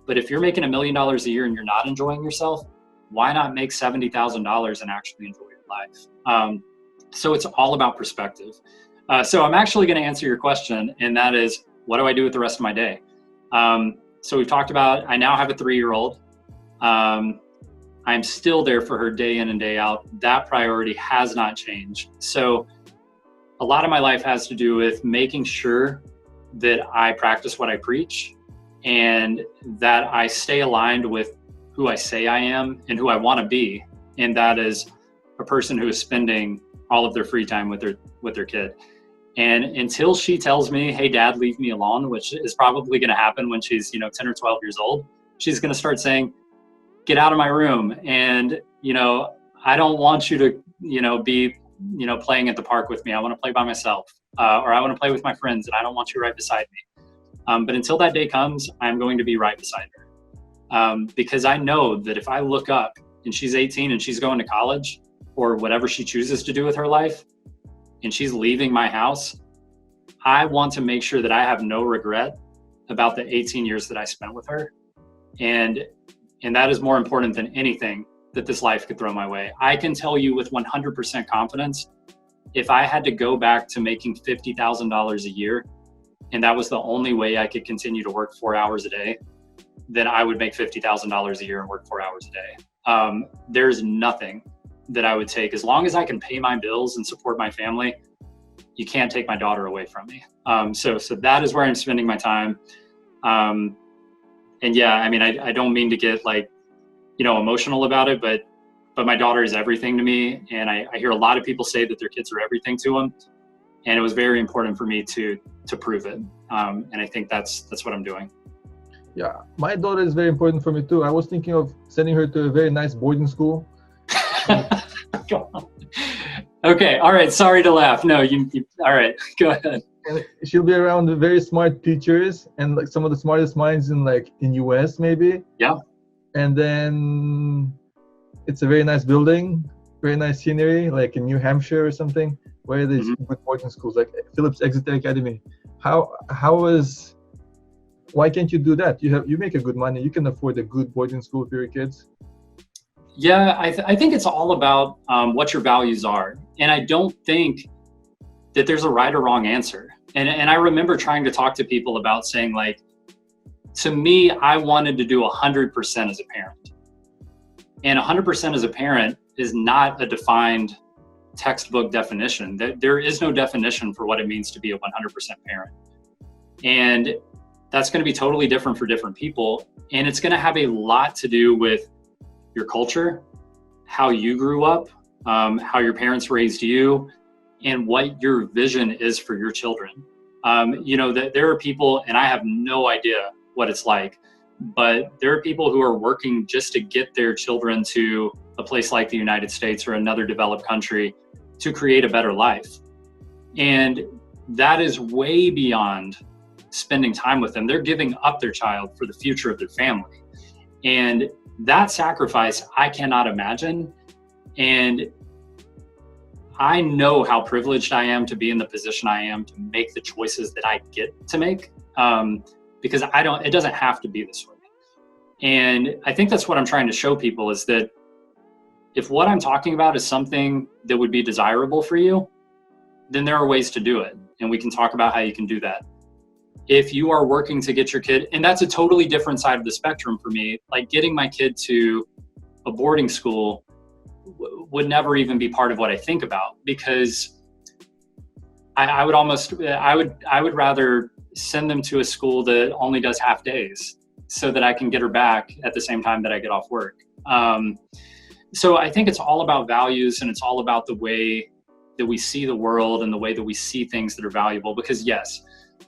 But if you're making $1 million a year and you're not enjoying yourself, why not make $70,000 and actually enjoy your life? So it's all about perspective. So I'm actually going to answer your question, and that is, what do I do with the rest of my day? So we've talked about, I now have a 3-year-old. I'm still there for her day in and day out. That priority has not changed. So a lot of my life has to do with making sure that I practice what I preach, and that I stay aligned with who I say I am and who I want to be. And that is a person who is spending all of their free time with their kid. And until she tells me, hey, Dad, leave me alone, which is probably going to happen when she's, 10 or 12 years old, she's going to start saying, get out of my room. And, I don't want you to, be, playing at the park with me. I want to play by myself, or I want to play with my friends, and I don't want you right beside me. But until that day comes, I'm going to be right beside her. Because I know that if I look up and she's 18 and she's going to college or whatever she chooses to do with her life, and she's leaving my house, I want to make sure that I have no regret about the 18 years that I spent with her. And that is more important than anything that this life could throw my way. I can tell you with 100% confidence, if I had to go back to making $50,000 a year, and that was the only way I could continue to work 4 hours a day, then I would make $50,000 a year and work 4 hours a day. There's nothing that I would take, as long as I can pay my bills and support my family. You can't take my daughter away from me. So that is where I'm spending my time. And yeah, I mean, I don't mean to get emotional about it, but my daughter is everything to me. And I hear a lot of people say that their kids are everything to them. And it was very important for me to prove it. And I think that's what I'm doing. Yeah, my daughter is very important for me too. I was thinking of sending her to a very nice boarding school. Okay, all right. Sorry to laugh. No, you all right. Go ahead. And she'll be around very smart teachers and like some of the smartest minds in US maybe. Yeah. And then it's a very nice building, very nice scenery, like in New Hampshire or something, where there's good boarding schools like Phillips Exeter Academy. Why can't you do that? You make a good money. You can afford a good boarding school for your kids. Yeah, I think it's all about what your values are. And I don't think that there's a right or wrong answer. And I remember trying to talk to people about saying, like, to me, I wanted to do 100% as a parent. And 100% as a parent is not a defined textbook definition. There is no definition for what it means to be a 100% parent. And that's going to be totally different for different people. And it's going to have a lot to do with your culture, how you grew up, how your parents raised you, and what your vision is for your children. There are people, and I have no idea what it's like, but there are people who are working just to get their children to a place like the United States or another developed country to create a better life. And that is way beyond spending time with them. They're giving up their child for the future of their family. And that sacrifice, I cannot imagine. And I know how privileged I am to be in the position I am to make the choices that I get to make, because it doesn't have to be this way. And I think that's what I'm trying to show people, is that if what I'm talking about is something that would be desirable for you, then there are ways to do it. And we can talk about how you can do that. If you are working to get your kid, and that's a totally different side of the spectrum for me, like getting my kid to a boarding school would never even be part of what I think about, because I would rather send them to a school that only does half days so that I can get her back at the same time that I get off work. So I think it's all about values, and it's all about the way that we see the world and the way that we see things that are valuable. Because yes,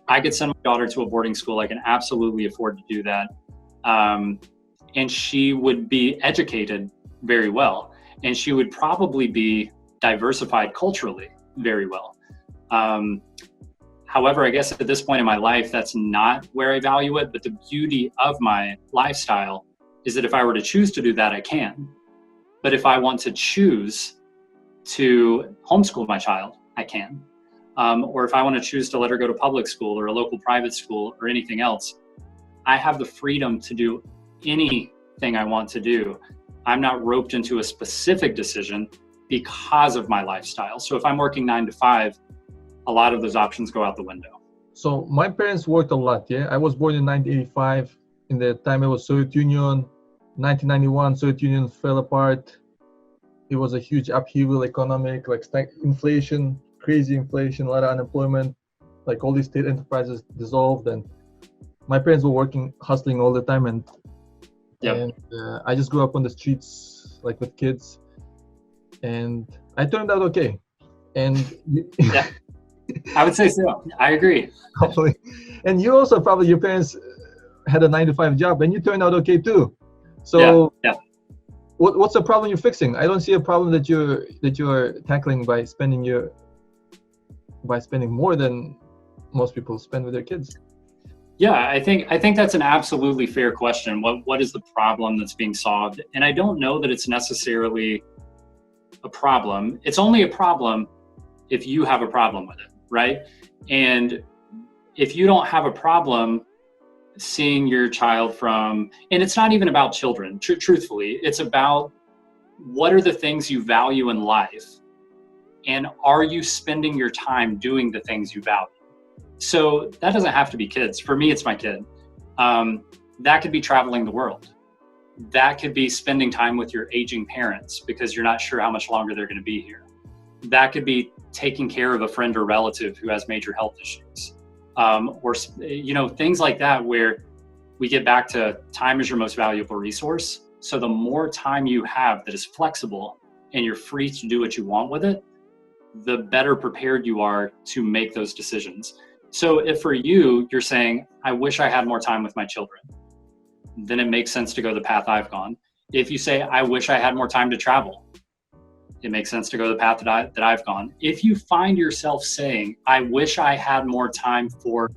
I could send my daughter to a boarding school. I can absolutely afford to do that. And she would be educated very well. And she would probably be diversified culturally very well. However, I guess at this point in my life, that's not where I value it. But the beauty of my lifestyle is that if I were to choose to do that, I can. But if I want to choose to homeschool my child, I can. Or if I want to choose to let her go to public school or a local private school or anything else, I have the freedom to do anything I want to do. I'm not roped into a specific decision because of my lifestyle. So if I'm working 9 to 5, a lot of those options go out the window. So my parents worked a lot, yeah? I was born in 1985. In the time it was Soviet Union. 1991, Soviet Union fell apart. It was a huge upheaval, economic, like inflation, crazy inflation, a lot of unemployment, like all these state enterprises dissolved. And my parents were working, hustling all the time. And I just grew up on the streets, like with kids. And I turned out okay. And yeah, I would say so. I agree. Hopefully. And you also probably, your parents had a 9 to 5 job and you turned out okay too. So yeah. What's the problem you're fixing? I don't see a problem that you're tackling by spending more than most people spend with their kids. Yeah, I think that's an absolutely fair question. What is the problem that's being solved? And I don't know that it's necessarily a problem. It's only a problem if you have a problem with it, right? And if you don't have a problem seeing your child and it's not even about children, truthfully, it's about what are the things you value in life, and are you spending your time doing the things you value? So that doesn't have to be kids. For me, it's my kid. That could be traveling the world. That could be spending time with your aging parents because you're not sure how much longer they're going to be here. That could be taking care of a friend or relative who has major health issues. Or things like that, where we get back to time is your most valuable resource. So the more time you have that is flexible and you're free to do what you want with it, the better prepared you are to make those decisions. So if for you're saying, I wish I had more time with my children, then it makes sense to go the path I've gone. If you say, I wish I had more time to travel, it makes sense to go the path that I've gone. If you find yourself saying, I wish I had more time for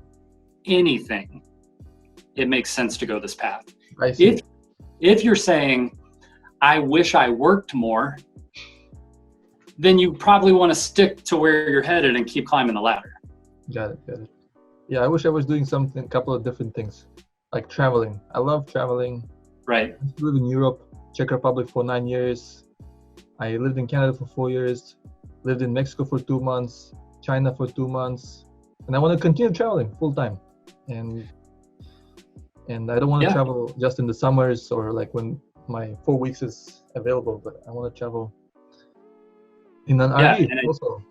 anything, it makes sense to go this path. I see. If you're saying, I wish I worked more, then you probably want to stick to where you're headed and keep climbing the ladder. Got it. Yeah, I wish I was doing a couple of different things, like traveling. I love traveling. Right. I used to live in Europe, Czech Republic for 9 years. I lived in Canada for 4 years, lived in Mexico for 2 months, China for 2 months, and I want to continue traveling full time, and I don't want to Yeah. travel just in the summers or like when my 4 weeks is available, but I want to travel in an Yeah. RV also,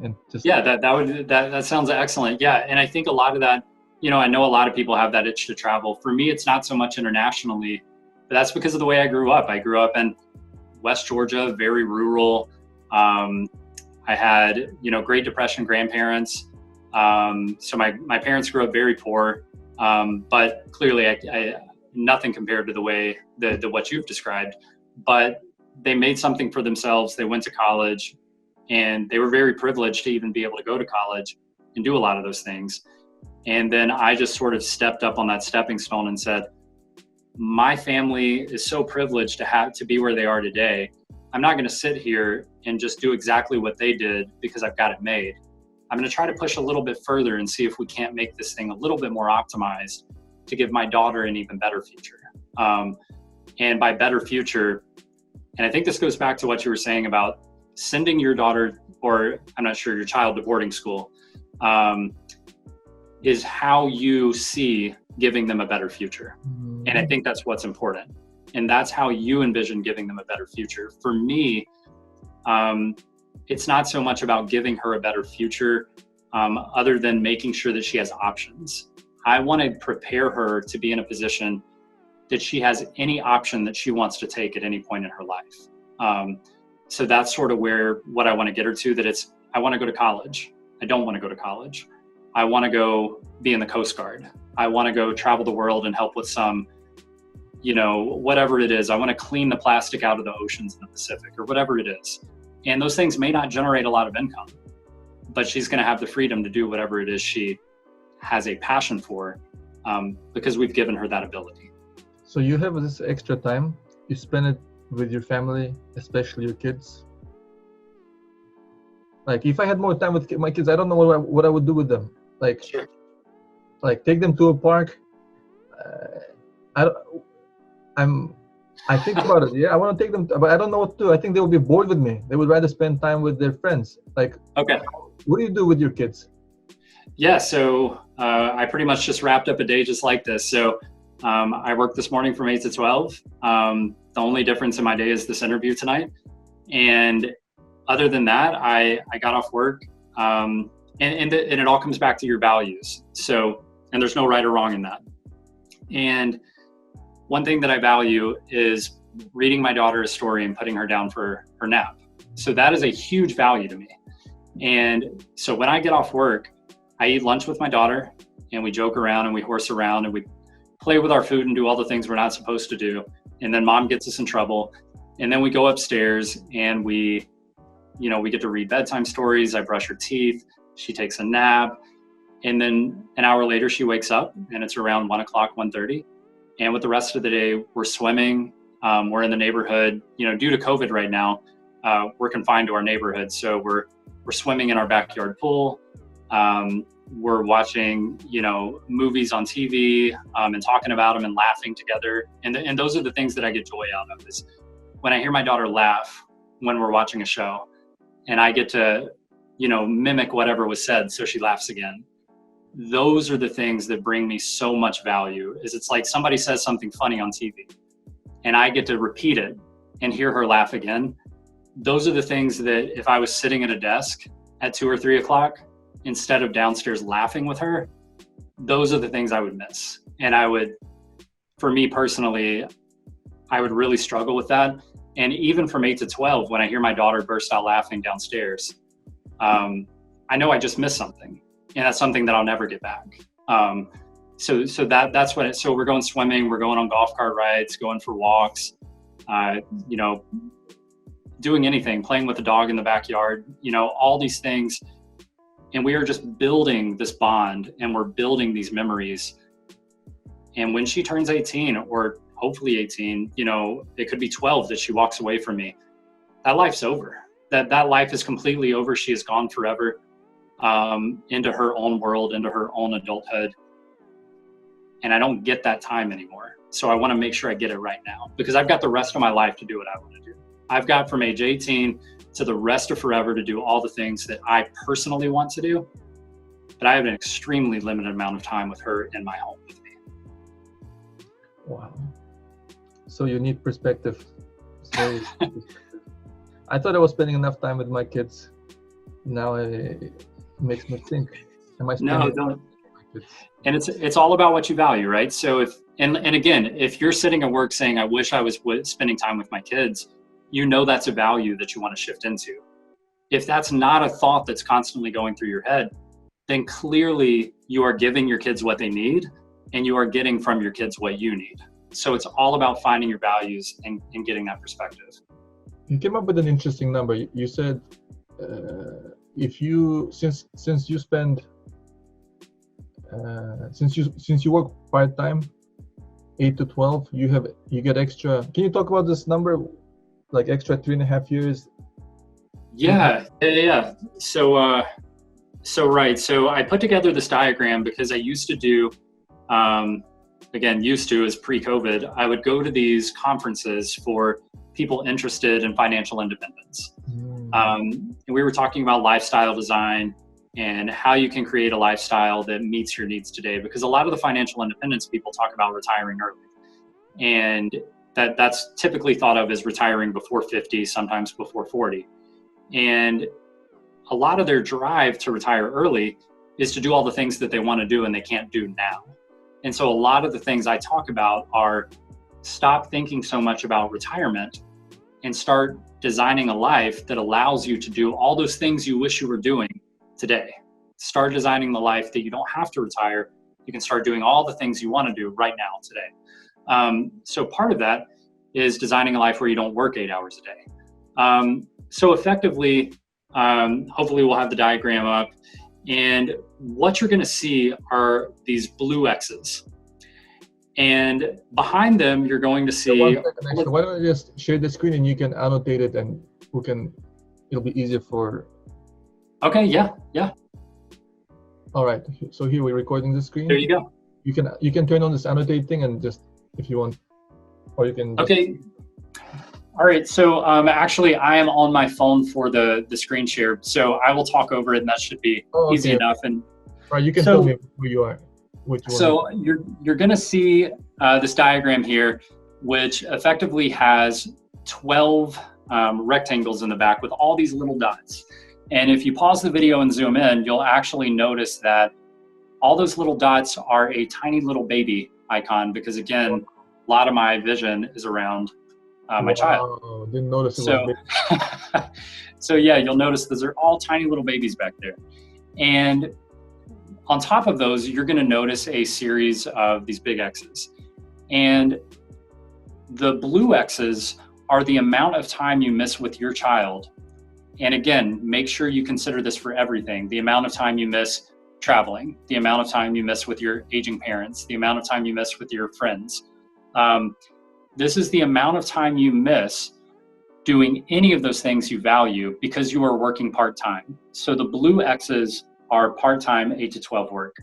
and just Yeah, that sounds excellent. Yeah, and I think a lot of that, I know a lot of people have that itch to travel. For me, it's not so much internationally, but that's because of the way I grew up. I grew up in West Georgia, very rural. I had, Great Depression grandparents. So my parents grew up very poor, but clearly I nothing compared to the way the what you've described. But they made something for themselves. They went to college, and they were very privileged to even be able to go to college and do a lot of those things. And then I just sort of stepped up on that stepping stone and said, my family is so privileged to be where they are today. I'm not going to sit here and just do exactly what they did because I've got it made. I'm going to try to push a little bit further and see if we can't make this thing a little bit more optimized to give my daughter an even better future. And by better future, and I think this goes back to what you were saying about sending your daughter, or I'm not sure, your child to boarding school, is how you see giving them a better future. And I think that's what's important. And that's how you envision giving them a better future. For me, it's not so much about giving her a better future, other than making sure that she has options. I want to prepare her to be in a position that she has any option that she wants to take at any point in her life. So that's sort of what I want to get her to, that I want to go to college. I don't want to go to college. I want to go be in the Coast Guard. I want to go travel the world and help with some, whatever it is. I want to clean the plastic out of the oceans in the Pacific, or whatever it is. And those things may not generate a lot of income, but she's going to have the freedom to do whatever it is she has a passion for, because we've given her that ability. So you have this extra time, you spend it with your family, especially your kids. Like if I had more time with my kids, I don't know what I would do with them. Like, sure. Like take them to a park. I think about it. Yeah, I want to take them, but I don't know what to do. I think they will be bored with me. They would rather spend time with their friends. Like, okay. What do you do with your kids? Yeah, so I pretty much just wrapped up a day just like this. So I worked this morning from 8 to 12. The only difference in my day is this interview tonight. And other than that, I got off work. And it all comes back to your values. So, and there's no right or wrong in that. And one thing that I value is reading my daughter a story and putting her down for her nap. So that is a huge value to me. And so when I get off work, I eat lunch with my daughter, and we joke around and we horse around and we play with our food and do all the things we're not supposed to do. And then mom gets us in trouble. And then we go upstairs and we get to read bedtime stories. I brush her teeth. She takes a nap. And then an hour later, she wakes up and it's around 1 o'clock, 1:30. And with the rest of the day, we're swimming. We're in the neighborhood. Due to COVID right now, we're confined to our neighborhood. So we're swimming in our backyard pool. We're watching, movies on TV, and talking about them and laughing together. And those are the things that I get joy out of, is when I hear my daughter laugh when we're watching a show, and I get to, mimic whatever was said so she laughs again. Those are the things that bring me so much value. It's like somebody says something funny on TV and I get to repeat it and hear her laugh again. Those are the things that if I was sitting at a desk at 2 or 3 o'clock, instead of downstairs laughing with her, those are the things I would miss. And for me personally, I would really struggle with that. And even from 8 to 12, when I hear my daughter burst out laughing downstairs, I know I just missed something. And that's something that I'll never get back. So that's what so we're going swimming, we're going on golf cart rides, going for walks, doing anything, playing with the dog in the backyard, all these things. And we are just building this bond and we're building these memories. And when she turns 18, or hopefully 18, it could be 12 that she walks away from me, that life's over. That life is completely over. She is gone forever. Into her own world, into her own adulthood. And I don't get that time anymore. So I want to make sure I get it right now, because I've got the rest of my life to do what I want to do. I've got from age 18 to the rest of forever to do all the things that I personally want to do. but I have an extremely limited amount of time with her in my home with me. Wow. So you need perspective. It's very perspective. I thought I was spending enough time with my kids. Now it makes me think. Am I spending No, don't. And it's all about what you value, right? So and again, if you're sitting at work saying, I wish I was spending time with my kids, you know that's a value that you want to shift into. If that's not a thought that's constantly going through your head, then clearly you are giving your kids what they need and you are getting from your kids what you need. So it's all about finding your values and getting that perspective. You came up with an interesting number. You said if you since you spend since you work part-time 8 to 12, you get extra. Can you talk about this number, like extra 3.5 years? Yeah. So right. So I put together this diagram because I used to do, again, used to is pre-COVID, I would go to these conferences for people interested in financial independence. And we were talking about lifestyle design and how you can create a lifestyle that meets your needs today, because a lot of the financial independence people talk about retiring early. And that's typically thought of as retiring before 50, sometimes before 40. And a lot of their drive to retire early is to do all the things that they want to do and they can't do now. And so a lot of the things I talk about are stop thinking so much about retirement and start designing a life that allows you to do all those things you wish you were doing today. Start designing the life that you don't have to retire. You can start doing all the things you want to do right now today. So part of that is designing a life where you don't work 8 hours a day. So effectively, hopefully we'll have the diagram up, and what you're going to see are these blue X's, and behind them you're going to see. Why don't I just share the screen and you can annotate it, and it'll be easier for. Okay. Yeah. All right. So here we're recording the screen. There you go. You can turn on this annotate thing and just, if you want, or you can. Okay. All right, so actually I am on my phone for the screen share, so I will talk over it and that should be easy enough. And right, you can tell me who you are. So you're gonna see this diagram here, which effectively has 12 rectangles in the back with all these little dots. And if you pause the video and zoom in, you'll actually notice that all those little dots are a tiny little baby icon, because again, a lot of my vision is around my child. Didn't notice it was So yeah, you'll notice those are all tiny little babies back there. And on top of those, you're going to notice a series of these big X's. And the blue X's are the amount of time you miss with your child. And again, make sure you consider this for everything. The amount of time you miss traveling, the amount of time you miss with your aging parents, the amount of time you miss with your friends. This is the amount of time you miss doing any of those things you value because you are working part-time. So the blue X's are part-time 8 to 12 work.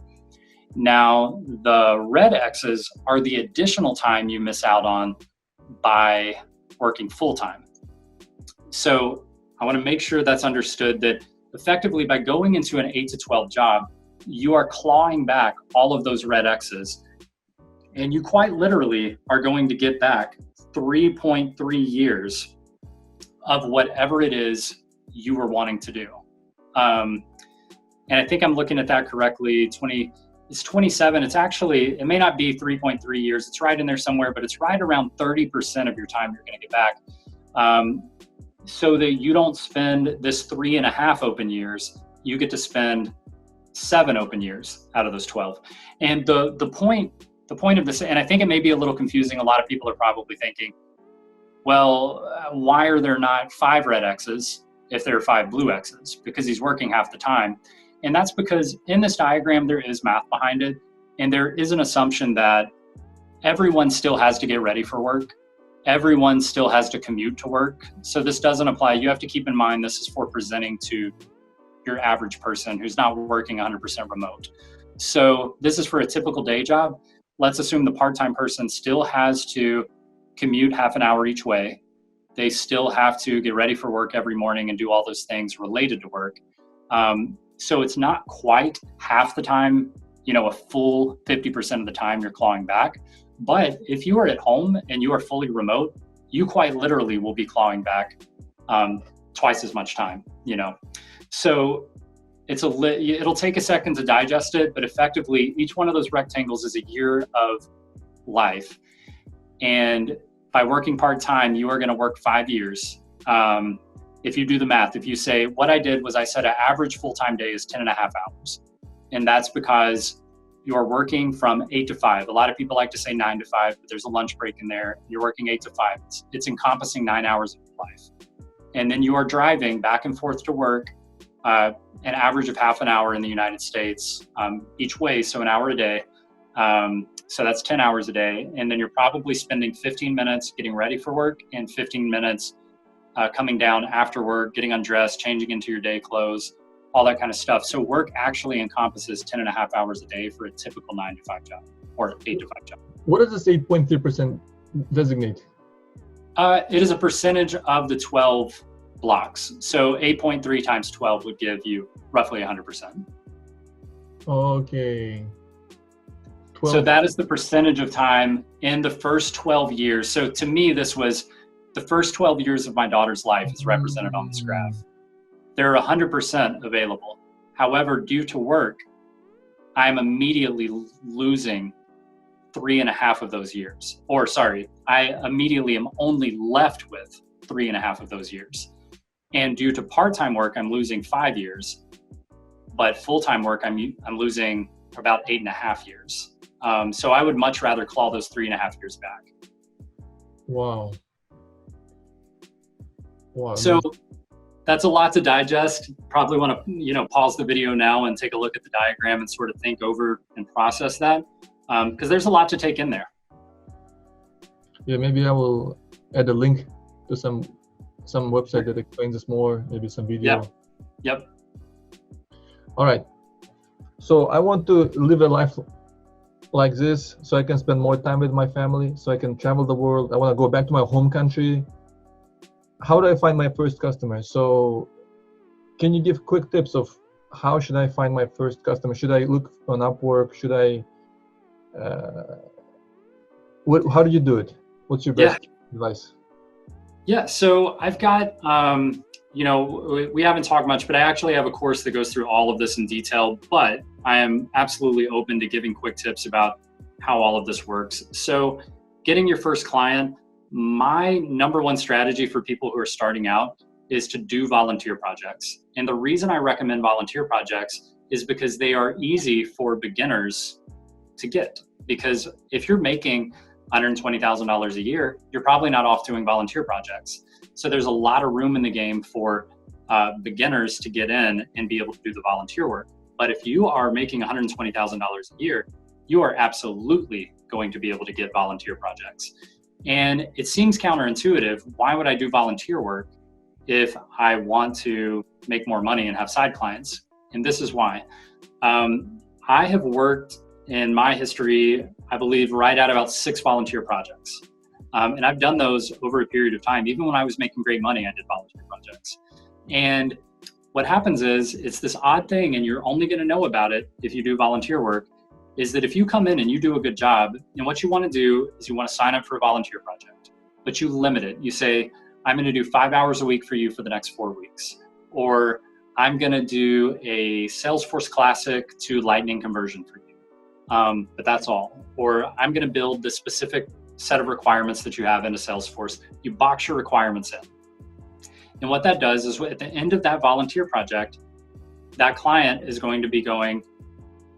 Now, the red X's are the additional time you miss out on by working full-time. So I want to make sure that's understood, that effectively by going into an 8 to 12 job, you are clawing back all of those red X's. And you quite literally are going to get back 3.3 years of whatever it is you were wanting to do. And I think I'm looking at that correctly. It's 27. It's actually, it may not be 3.3 years. It's right in there somewhere, but it's right around 30% of your time you're going to get back. So that you don't spend this 3.5 open years, you get to spend 7 open years out of those 12. And the point of this, and I think it may be a little confusing, a lot of people are probably thinking, well, why are there not 5 red X's if there are 5 blue X's? Because he's working half the time. And that's because in this diagram, there is math behind it. And there is an assumption that everyone still has to get ready for work. Everyone still has to commute to work. So this doesn't apply. You have to keep in mind, this is for presenting to your average person who's not working 100% remote. So this is for a typical day job. Let's assume the part-time person still has to commute half an hour each way. They still have to get ready for work every morning and do all those things related to work. So it's not quite half the time, a full 50% of the time you're clawing back. But if you are at home and you are fully remote, you quite literally will be clawing back twice as much time, So it'll take a second to digest it, but effectively each one of those rectangles is a year of life. And by working part-time, you are going to work 5 years. If you do the math, if you say, what I did was I said an average full-time day is 10 and a half hours. And that's because you're working from 8 to 5. A lot of people like to say 9 to 5, but there's a lunch break in there. You're working 8 to 5. It's encompassing 9 hours of life. And then you are driving back and forth to work, an average of half an hour in the United States each way, so an hour a day. So that's 10 hours a day. And then you're probably spending 15 minutes getting ready for work and 15 minutes coming down after work, getting undressed, changing into your day clothes, all that kind of stuff. So work actually encompasses 10 and a half hours a day for a typical 9 to 5 job or 8 to 5 job. What does this 8.3% designate? It is a percentage of the 12 blocks. So 8.3 times 12 would give you roughly 100%. Okay. 12. So that is the percentage of time in the first 12 years. So to me, this was the first 12 years of my daughter's life is represented on this graph. They're 100% available. However, due to work, I'm immediately losing 3.5 of those years. Or sorry, I immediately am only left with 3.5 of those years. And due to part-time work, I'm losing 5 years. But full-time work, I'm losing about 8.5 years. So I would much rather claw those 3.5 years back. Wow. So that's a lot to digest. Probably want to, pause the video now and take a look at the diagram and sort of think over and process that. Because there's a lot to take in there. Yeah, maybe I will add a link to some website that explains this more, maybe some video. Yep. All right. So I want to live a life like this so I can spend more time with my family, so I can travel the world. I want to go back to my home country. How do I find my first customer? So can you give quick tips of how should I find my first customer? Should I look on UpWork? Should I, how do you do it? What's your best advice? Yeah, so I've got, we haven't talked much, but I actually have a course that goes through all of this in detail, but I am absolutely open to giving quick tips about how all of this works. So getting your first client, my number one strategy for people who are starting out is to do volunteer projects. And the reason I recommend volunteer projects is because they are easy for beginners to get. Because if you're making $120,000 a year, you're probably not off doing volunteer projects. So there's a lot of room in the game for beginners to get in and be able to do the volunteer work. But if you are making $120,000 a year, you are absolutely going to be able to get volunteer projects. And it seems counterintuitive. Why would I do volunteer work if I want to make more money and have side clients? And this is why. I have worked in my history, I believe, right at about 6 volunteer projects. And I've done those over a period of time. Even when I was making great money, I did volunteer projects. And what happens is, it's this odd thing, and you're only going to know about it if you do volunteer work, is that if you come in and you do a good job, and what you want to do is you want to sign up for a volunteer project, but you limit it. You say, I'm going to do 5 hours a week for you for the next 4 weeks. Or I'm going to do a Salesforce Classic to Lightning conversion for you. But that's all. Or I'm going to build the specific set of requirements that you have into Salesforce. You box your requirements in. And what that does is, at the end of that volunteer project, that client is going to be going,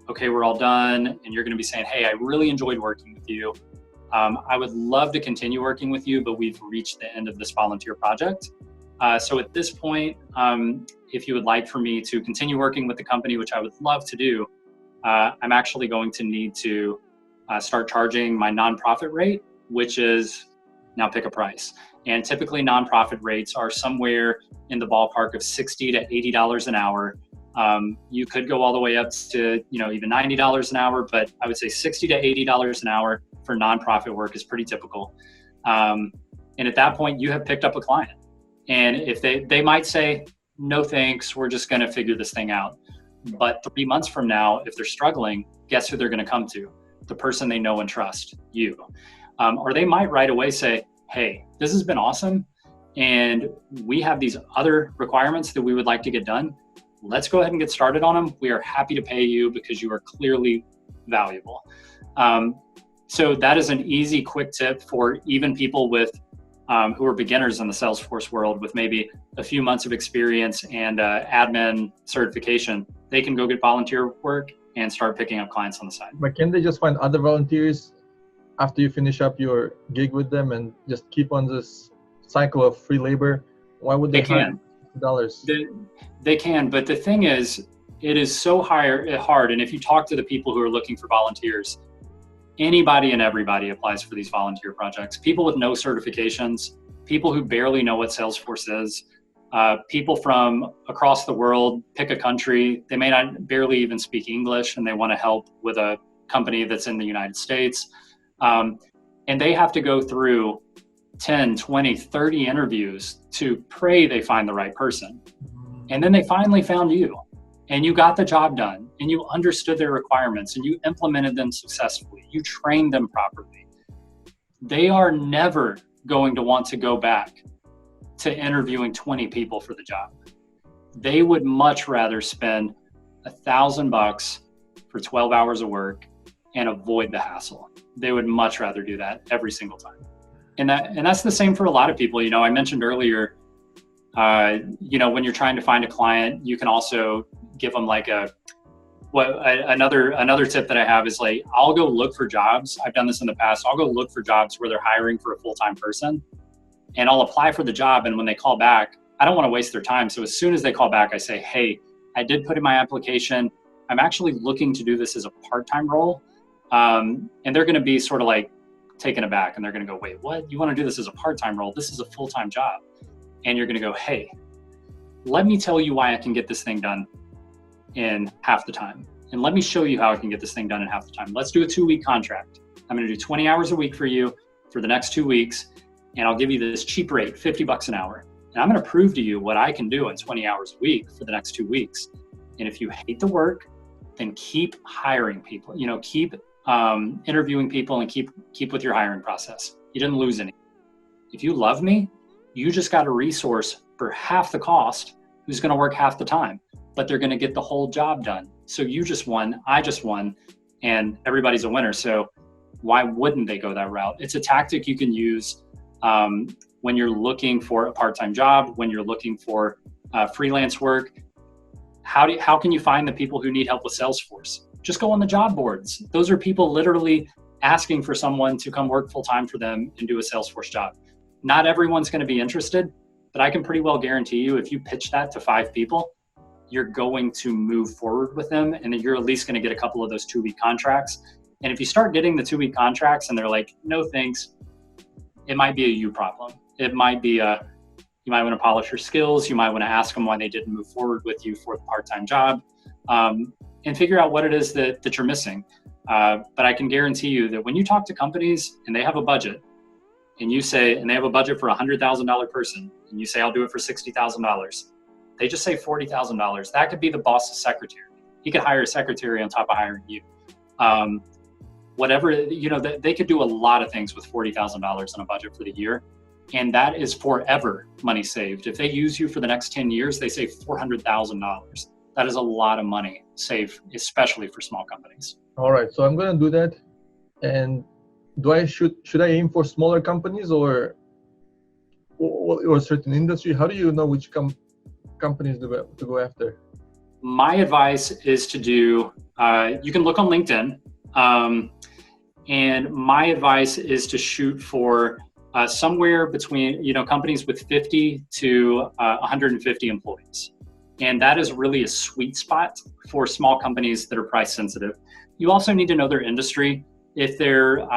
okay, we're all done. And you're going to be saying, hey, I really enjoyed working with you. I would love to continue working with you, but we've reached the end of this volunteer project. So at this point, if you would like for me to continue working with the company, which I would love to do, I'm actually going to need to start charging my nonprofit rate, which is, now pick a price. And typically nonprofit rates are somewhere in the ballpark of $60 to $80 an hour. You could go all the way up to, even $90 an hour, but I would say $60 to $80 an hour for nonprofit work is pretty typical. And at that point, you have picked up a client. And if they might say, no thanks, we're just going to figure this thing out. But 3 months from now, if they're struggling, guess who they're going to come to? The person they know and trust, you. Or they might right away say, hey, this has been awesome, and we have these other requirements that we would like to get done. Let's go ahead and get started on them. We are happy to pay you because you are clearly valuable. So that is an easy, quick tip for even people with who are beginners in the Salesforce world with maybe a few months of experience and admin certification. They can go get volunteer work and start picking up clients on the side. But can they just find other volunteers after you finish up your gig with them and just keep on this cycle of free labor? Why would they can? They can, but the thing is, it is so hard. And if you talk to the people who are looking for volunteers, anybody and everybody applies for these volunteer projects. People with no certifications, people who barely know what Salesforce is, people from across the world, pick a country. They may not barely even speak English and they want to help with a company that's in the United States. And they have to go through 10, 20, 30 interviews to pray they find the right person. And then they finally found you, and you got the job done, and you understood their requirements, and you implemented them successfully. You trained them properly. They are never going to want to go back to interviewing 20 people for the job. They would much rather spend $1,000 for 12 hours of work and avoid the hassle. They would much rather do that every single time. And that's the same for a lot of people. You know, I mentioned earlier, when you're trying to find a client, you can also give them like another tip that I have is like, I'll go look for jobs. I've done this in the past. I'll go look for jobs where they're hiring for a full-time person, and I'll apply for the job. And when they call back, I don't want to waste their time. So as soon as they call back, I say, hey, I did put in my application. I'm actually looking to do this as a part-time role. And they're going to be sort of like taken aback, and they're going to go, wait, what? You want to do this as a part-time role? This is a full-time job. And you're going to go, hey, let me tell you why I can get this thing done in half the time. And let me show you how I can get this thing done in half the time. Let's do a 2-week contract. I'm going to do 20 hours a week for you for the next 2 weeks. And I'll give you this cheap rate, $50 an hour. And I'm going to prove to you what I can do in 20 hours a week for the next 2 weeks. And if you hate the work, then keep hiring people, keep interviewing people, and keep with your hiring process. You didn't lose any. If you love me, you just got a resource for half the cost who's going to work half the time, but they're going to get the whole job done. So you just won, I just won, and everybody's a winner. So why wouldn't they go that route? It's a tactic you can use when you're looking for a part-time job, when you're looking for freelance work. How can you find the people who need help with Salesforce? Just go on the job boards. Those are people literally asking for someone to come work full-time for them and do a Salesforce job. Not everyone's going to be interested, but I can pretty well guarantee you if you pitch that to 5 people, you're going to move forward with them, and then you're at least going to get a couple of those 2-week contracts. And if you start getting the 2-week contracts and they're like, no thanks, it might be a you problem. It might be you might want to polish your skills. You might want to ask them why they didn't move forward with you for the part-time job, and figure out what it is that you're missing. But I can guarantee you that when you talk to companies and they have a budget, and they have a budget for $100,000 person, and you say, I'll do it for $60,000. They just say $40,000. That could be the boss's secretary. He could hire a secretary on top of hiring you. They could do a lot of things with $40,000 on a budget for the year. And that is forever money saved. If they use you for the next 10 years, they save $400,000. That is a lot of money saved, especially for small companies. All right, so I'm going to do that. And should I aim for smaller companies or a certain industry? How do you know which companies to go after? My advice is to do, you can look on LinkedIn, and my advice is to shoot for somewhere between, companies with 50 to 150 employees. And that is really a sweet spot for small companies that are price sensitive. You also need to know their industry. If they're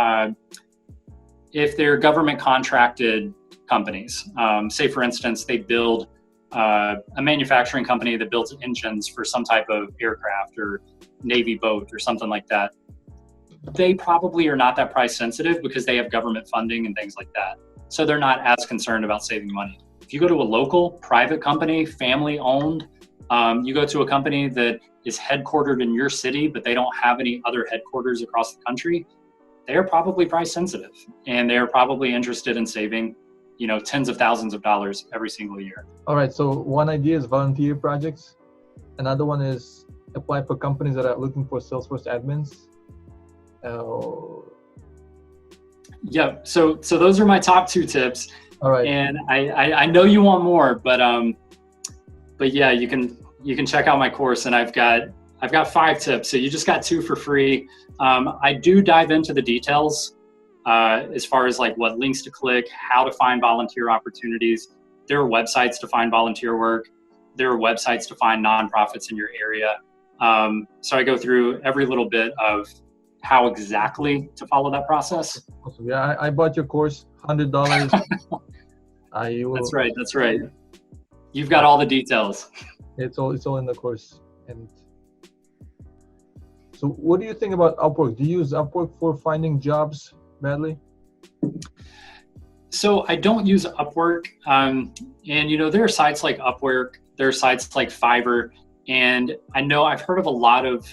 government contracted companies, say for instance, they build a manufacturing company that builds engines for some type of aircraft or Navy boat or something like that, they probably are not that price sensitive because they have government funding and things like that. So they're not as concerned about saving money. If you go to a local private company, family owned, You go to a company that is headquartered in your city, but they don't have any other headquarters across the country. They are probably price sensitive, and they're probably interested in saving, tens of thousands of dollars every single year. All right. So one idea is volunteer projects. Another one is apply for companies that are looking for Salesforce admins. Yeah. So those are my top 2 tips. All right. And I know you want more, but yeah, you can check out my course, and I've got 5 tips. So you just got 2 for free. I do dive into the details as far as like what links to click, how to find volunteer opportunities. There are websites to find volunteer work. There are websites to find nonprofits in your area. So I go through every little bit of how exactly to follow that process. Awesome. Yeah, I bought your course, $100. I will. That's right. You've got all the details. It's all in the course. And so what do you think about UpWork? Do you use UpWork for finding jobs badly? So I don't use UpWork. And there are sites like UpWork, there are sites like Fiverr, and I know I've heard of a lot of,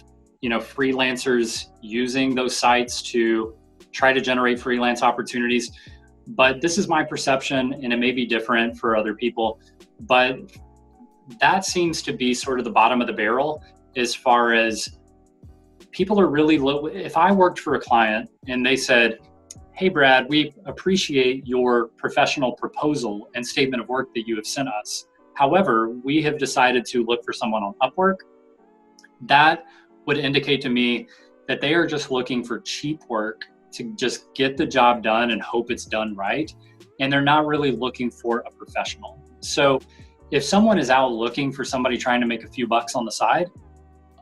freelancers using those sites to try to generate freelance opportunities. But this is my perception, and it may be different for other people, but that seems to be sort of the bottom of the barrel as far as people are really low. If I worked for a client and they said, "Hey, Brad, we appreciate your professional proposal and statement of work that you have sent us. However, we have decided to look for someone on UpWork," that would indicate to me that they are just looking for cheap work to just get the job done and hope it's done right. And they're not really looking for a professional. So if someone is out looking for somebody trying to make a few bucks on the side,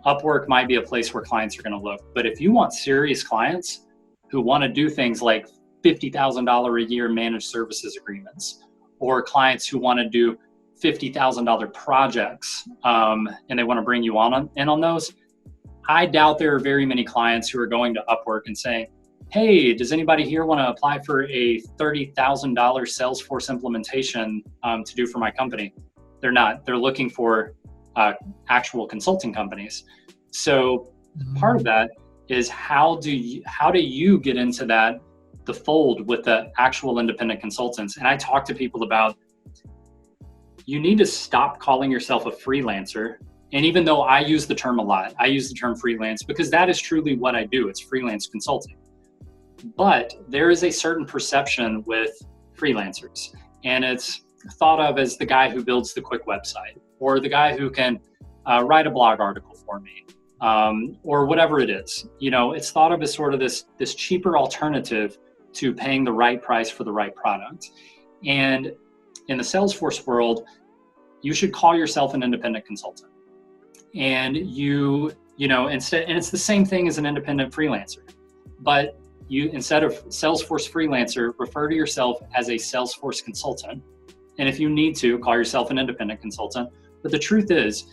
UpWork might be a place where clients are going to look. But if you want serious clients who want to do things like $50,000 a year managed services agreements, or clients who want to do $50,000 projects, and they want to bring you in on those, I doubt there are very many clients who are going to UpWork and saying, "Hey, does anybody here want to apply for a $30,000 Salesforce implementation to do for my company?" They're not. They're looking for actual consulting companies. So part of that is how do you get into the fold with the actual independent consultants? And I talk to people about, you need to stop calling yourself a freelancer. And even though I use the term a lot, I use the term freelance because that is truly what I do. It's freelance consulting. But there is a certain perception with freelancers, and it's thought of as the guy who builds the quick website, or the guy who can write a blog article for me, or whatever it is. It's thought of as sort of this cheaper alternative to paying the right price for the right product. And in the Salesforce world, you should call yourself an independent consultant. And instead, and it's the same thing as an independent freelancer, but you, instead of Salesforce freelancer, refer to yourself as a Salesforce consultant. And if you need to, call yourself an independent consultant. But the truth is,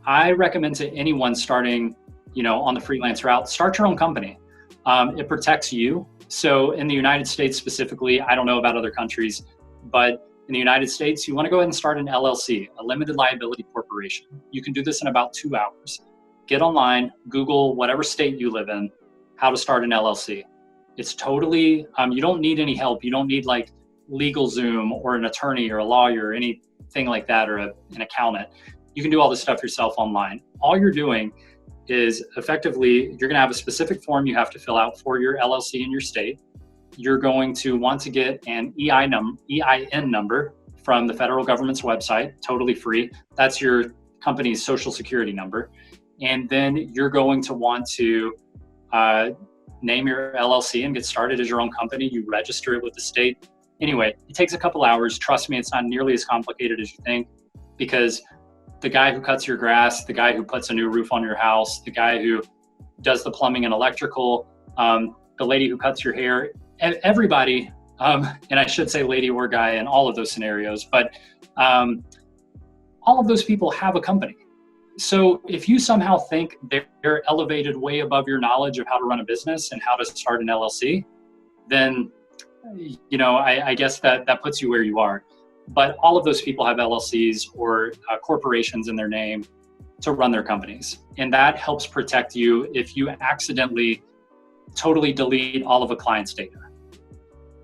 I recommend to anyone starting, on the freelance route, start your own company. It protects you. So in the United States specifically, I don't know about other countries, but in the United States, you want to go ahead and start an LLC, a limited liability corporation. You can do this in about 2 hours. Get online, Google whatever state you live in, how to start an LLC. It's totally, you don't need any help. You don't need like LegalZoom or an attorney or a lawyer or anything like that, or an accountant. You can do all this stuff yourself online. All you're doing is effectively, you're going to have a specific form you have to fill out for your LLC in your state. You're going to want to get an EIN number from the federal government's website, totally free. That's your company's social security number. And then you're going to want to name your LLC and get started as your own company. You register it with the state. Anyway, it takes a couple hours. Trust me, it's not nearly as complicated as you think, because the guy who cuts your grass, the guy who puts a new roof on your house, the guy who does the plumbing and electrical, the lady who cuts your hair, everybody, and I should say lady or guy in all of those scenarios, but all of those people have a company. So if you somehow think they're elevated way above your knowledge of how to run a business and how to start an LLC, then, I guess that puts you where you are. But all of those people have LLCs or corporations in their name. to run their companies. And that helps protect you if you accidentally totally delete all of a client's data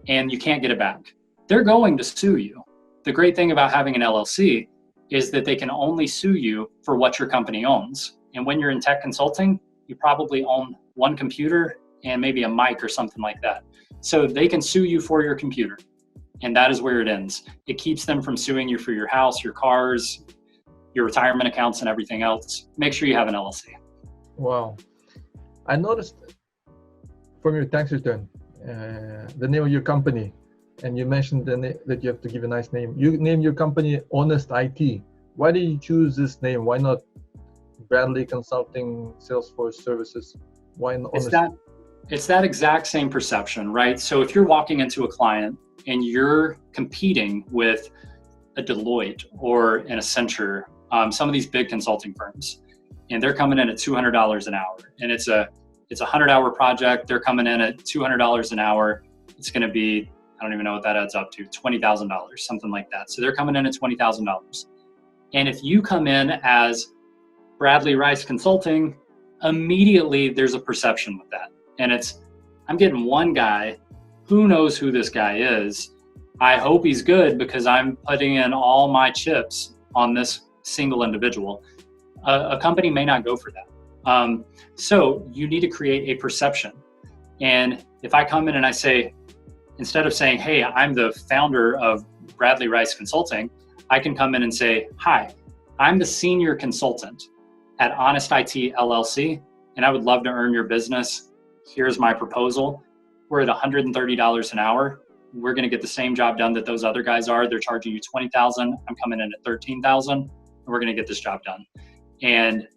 and you can't get it back. They're going to sue you. The great thing about having an LLC is that they can only sue you for what your company owns. And when you're in tech consulting, you probably own one computer and maybe a mic or something like that. So they can sue you for your computer. And that is where it ends. It keeps them from suing you for your house, your cars, your retirement accounts, and everything else. Make sure you have an LLC. Wow. I noticed from your tax return, the name of your company, and you mentioned that you have to give a nice name. You named your company Honest IT. Why did you choose this name? Why not Bradley Consulting Salesforce Services? Why not Honest? It's that exact same perception, right? So if you're walking into a client and you're competing with a Deloitte or an Accenture, some of these big consulting firms, and they're coming in at $200 an hour, and it's a 100-hour project. They're coming in at $200 an hour. It's going to be, I don't even know what that adds up to, $20,000, something like that. So they're coming in at $20,000. And if you come in as Bradley Rice Consulting, immediately there's a perception with that. And I'm getting one guy, who knows who this guy is. I hope he's good because I'm putting in all my chips on this single individual. A company may not go for that. So you need to create a perception. And if I come in and I say, instead of saying, hey, I'm the founder of Bradley Rice Consulting, I can come in and say, hi, I'm the senior consultant at Honest IT LLC, and I would love to earn your business. Here's my proposal. We're at $130 an hour. We're going to get the same job done that those other guys are. They're charging you $20,000. I'm coming in at $13,000, and we're going to get this job done. And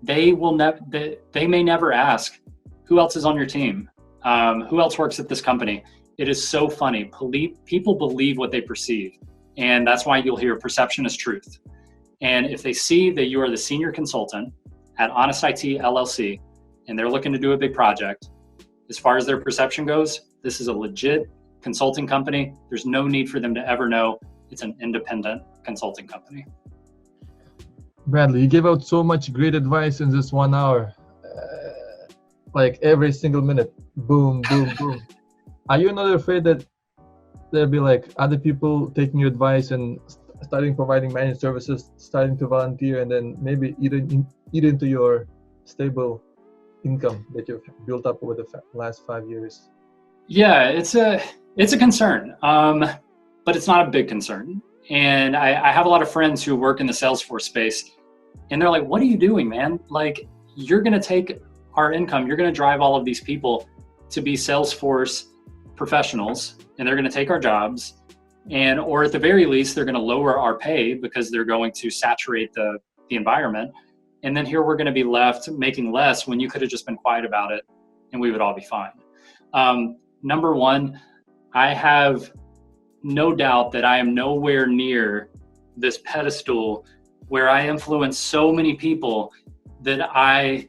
they may never ask, who else is on your team? Who else works at this company? It is so funny. People believe what they perceive. And that's why you'll hear perception is truth. And if they see that you are the senior consultant at Honest IT LLC, and they're looking to do a big project, as far as their perception goes, this is a legit consulting company. There's no need for them to ever know it's an independent consulting company. Bradley, you gave out so much great advice in this 1 hour. Like every single minute, boom, boom, boom. Are you not afraid that there'll be like other people taking your advice and starting providing managed services, starting to volunteer, and then maybe eat into your stable income that you've built up over the last 5 years? Yeah, it's a concern, but it's not a big concern. And I have a lot of friends who work in the Salesforce space, and they're like, what are you doing, man? Like, you're going to take our income, you're going to drive all of these people to be Salesforce professionals, and they're going to take our jobs, or at the very least, they're going to lower our pay because they're going to saturate the environment. And then here we're going to be left making less when you could have just been quiet about it and we would all be fine. Number one, I have no doubt that I am nowhere near this pedestal where I influence so many people that I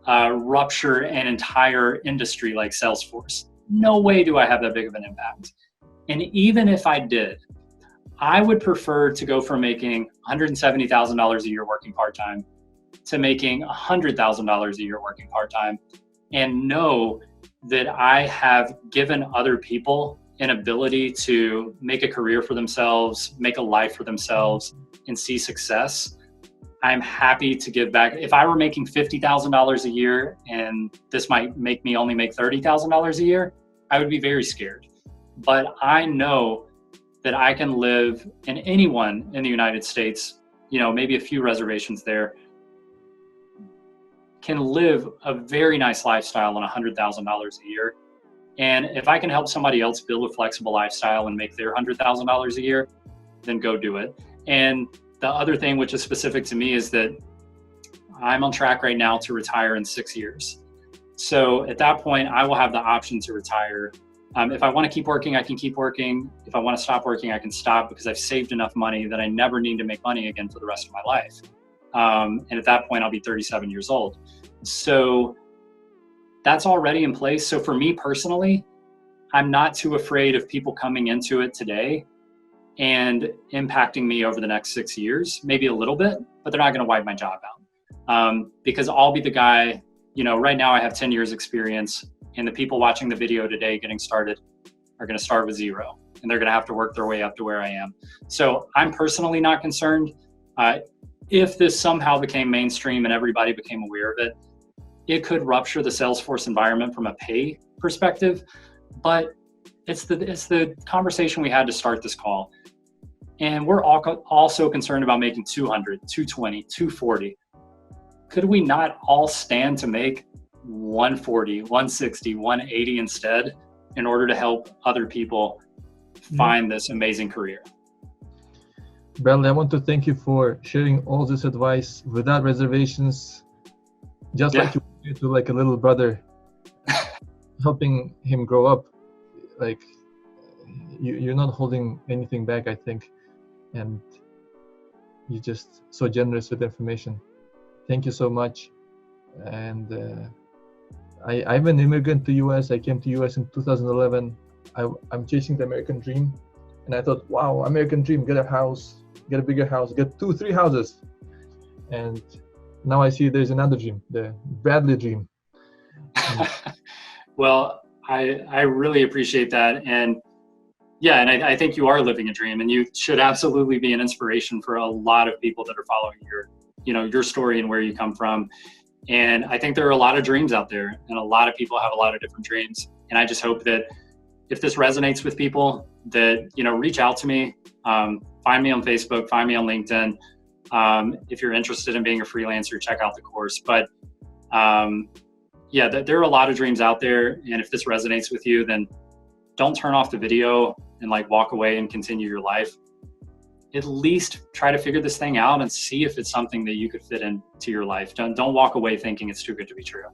rupture an entire industry like Salesforce. No way do I have that big of an impact. And even if I did, I would prefer to go from making $170,000 a year working part-time to making $100,000 a year working part-time, and know that I have given other people an ability to make a career for themselves, make a life for themselves, and see success. I'm happy to give back. If I were making $50,000 a year and this might make me only make $30,000 a year, I would be very scared. But I know that I can live, and anyone in the United States, maybe a few reservations there, can live a very nice lifestyle on $100,000 a year. And if I can help somebody else build a flexible lifestyle and make their $100,000 a year, then go do it. And the other thing, which is specific to me, is that I'm on track right now to retire in 6 years. So at that point, I will have the option to retire. If I want to keep working, I can keep working. If I want to stop working, I can stop, because I've saved enough money that I never need to make money again for the rest of my life. And at that point, I'll be 37 years old. So that's already in place. So for me personally, I'm not too afraid of people coming into it today and impacting me over the next 6 years, maybe a little bit, but they're not going to wipe my job out. because I'll be the guy, right now I have 10 years experience, and the people watching the video today getting started are going to start with 0, and they're going to have to work their way up to where I am. So I'm personally not concerned. If this somehow became mainstream and everybody became aware of it, it could rupture the Salesforce environment from a pay perspective, but it's the conversation we had to start this call. And we're also concerned about making 200, 220, 240. Could we not all stand to make 140, 160, 180 instead in order to help other people find this amazing career? Bradley, I want to thank you for sharing all this advice without reservations, just like you did to like a little brother, helping him grow up. Like you're not holding anything back, I think, and you're just so generous with information. Thank you so much. And I'm an immigrant to US. I came to US in 2011. I'm chasing the American dream, and I thought, wow, American dream, get a house, get a bigger house, get 2-3 houses. And now I see there's another dream, the Bradley dream. Well, I really appreciate that. And yeah, and I think you are living a dream, and you should absolutely be an inspiration for a lot of people that are following your story and where you come from. And I think there are a lot of dreams out there, and a lot of people have a lot of different dreams. And I just hope that if this resonates with people, that, reach out to me, find me on Facebook, find me on LinkedIn. If you're interested in being a freelancer, check out the course. But there are a lot of dreams out there. And if this resonates with you, then don't turn off the video and walk away and continue your life. At least try to figure this thing out and see if it's something that you could fit into your life. Don't walk away thinking it's too good to be true.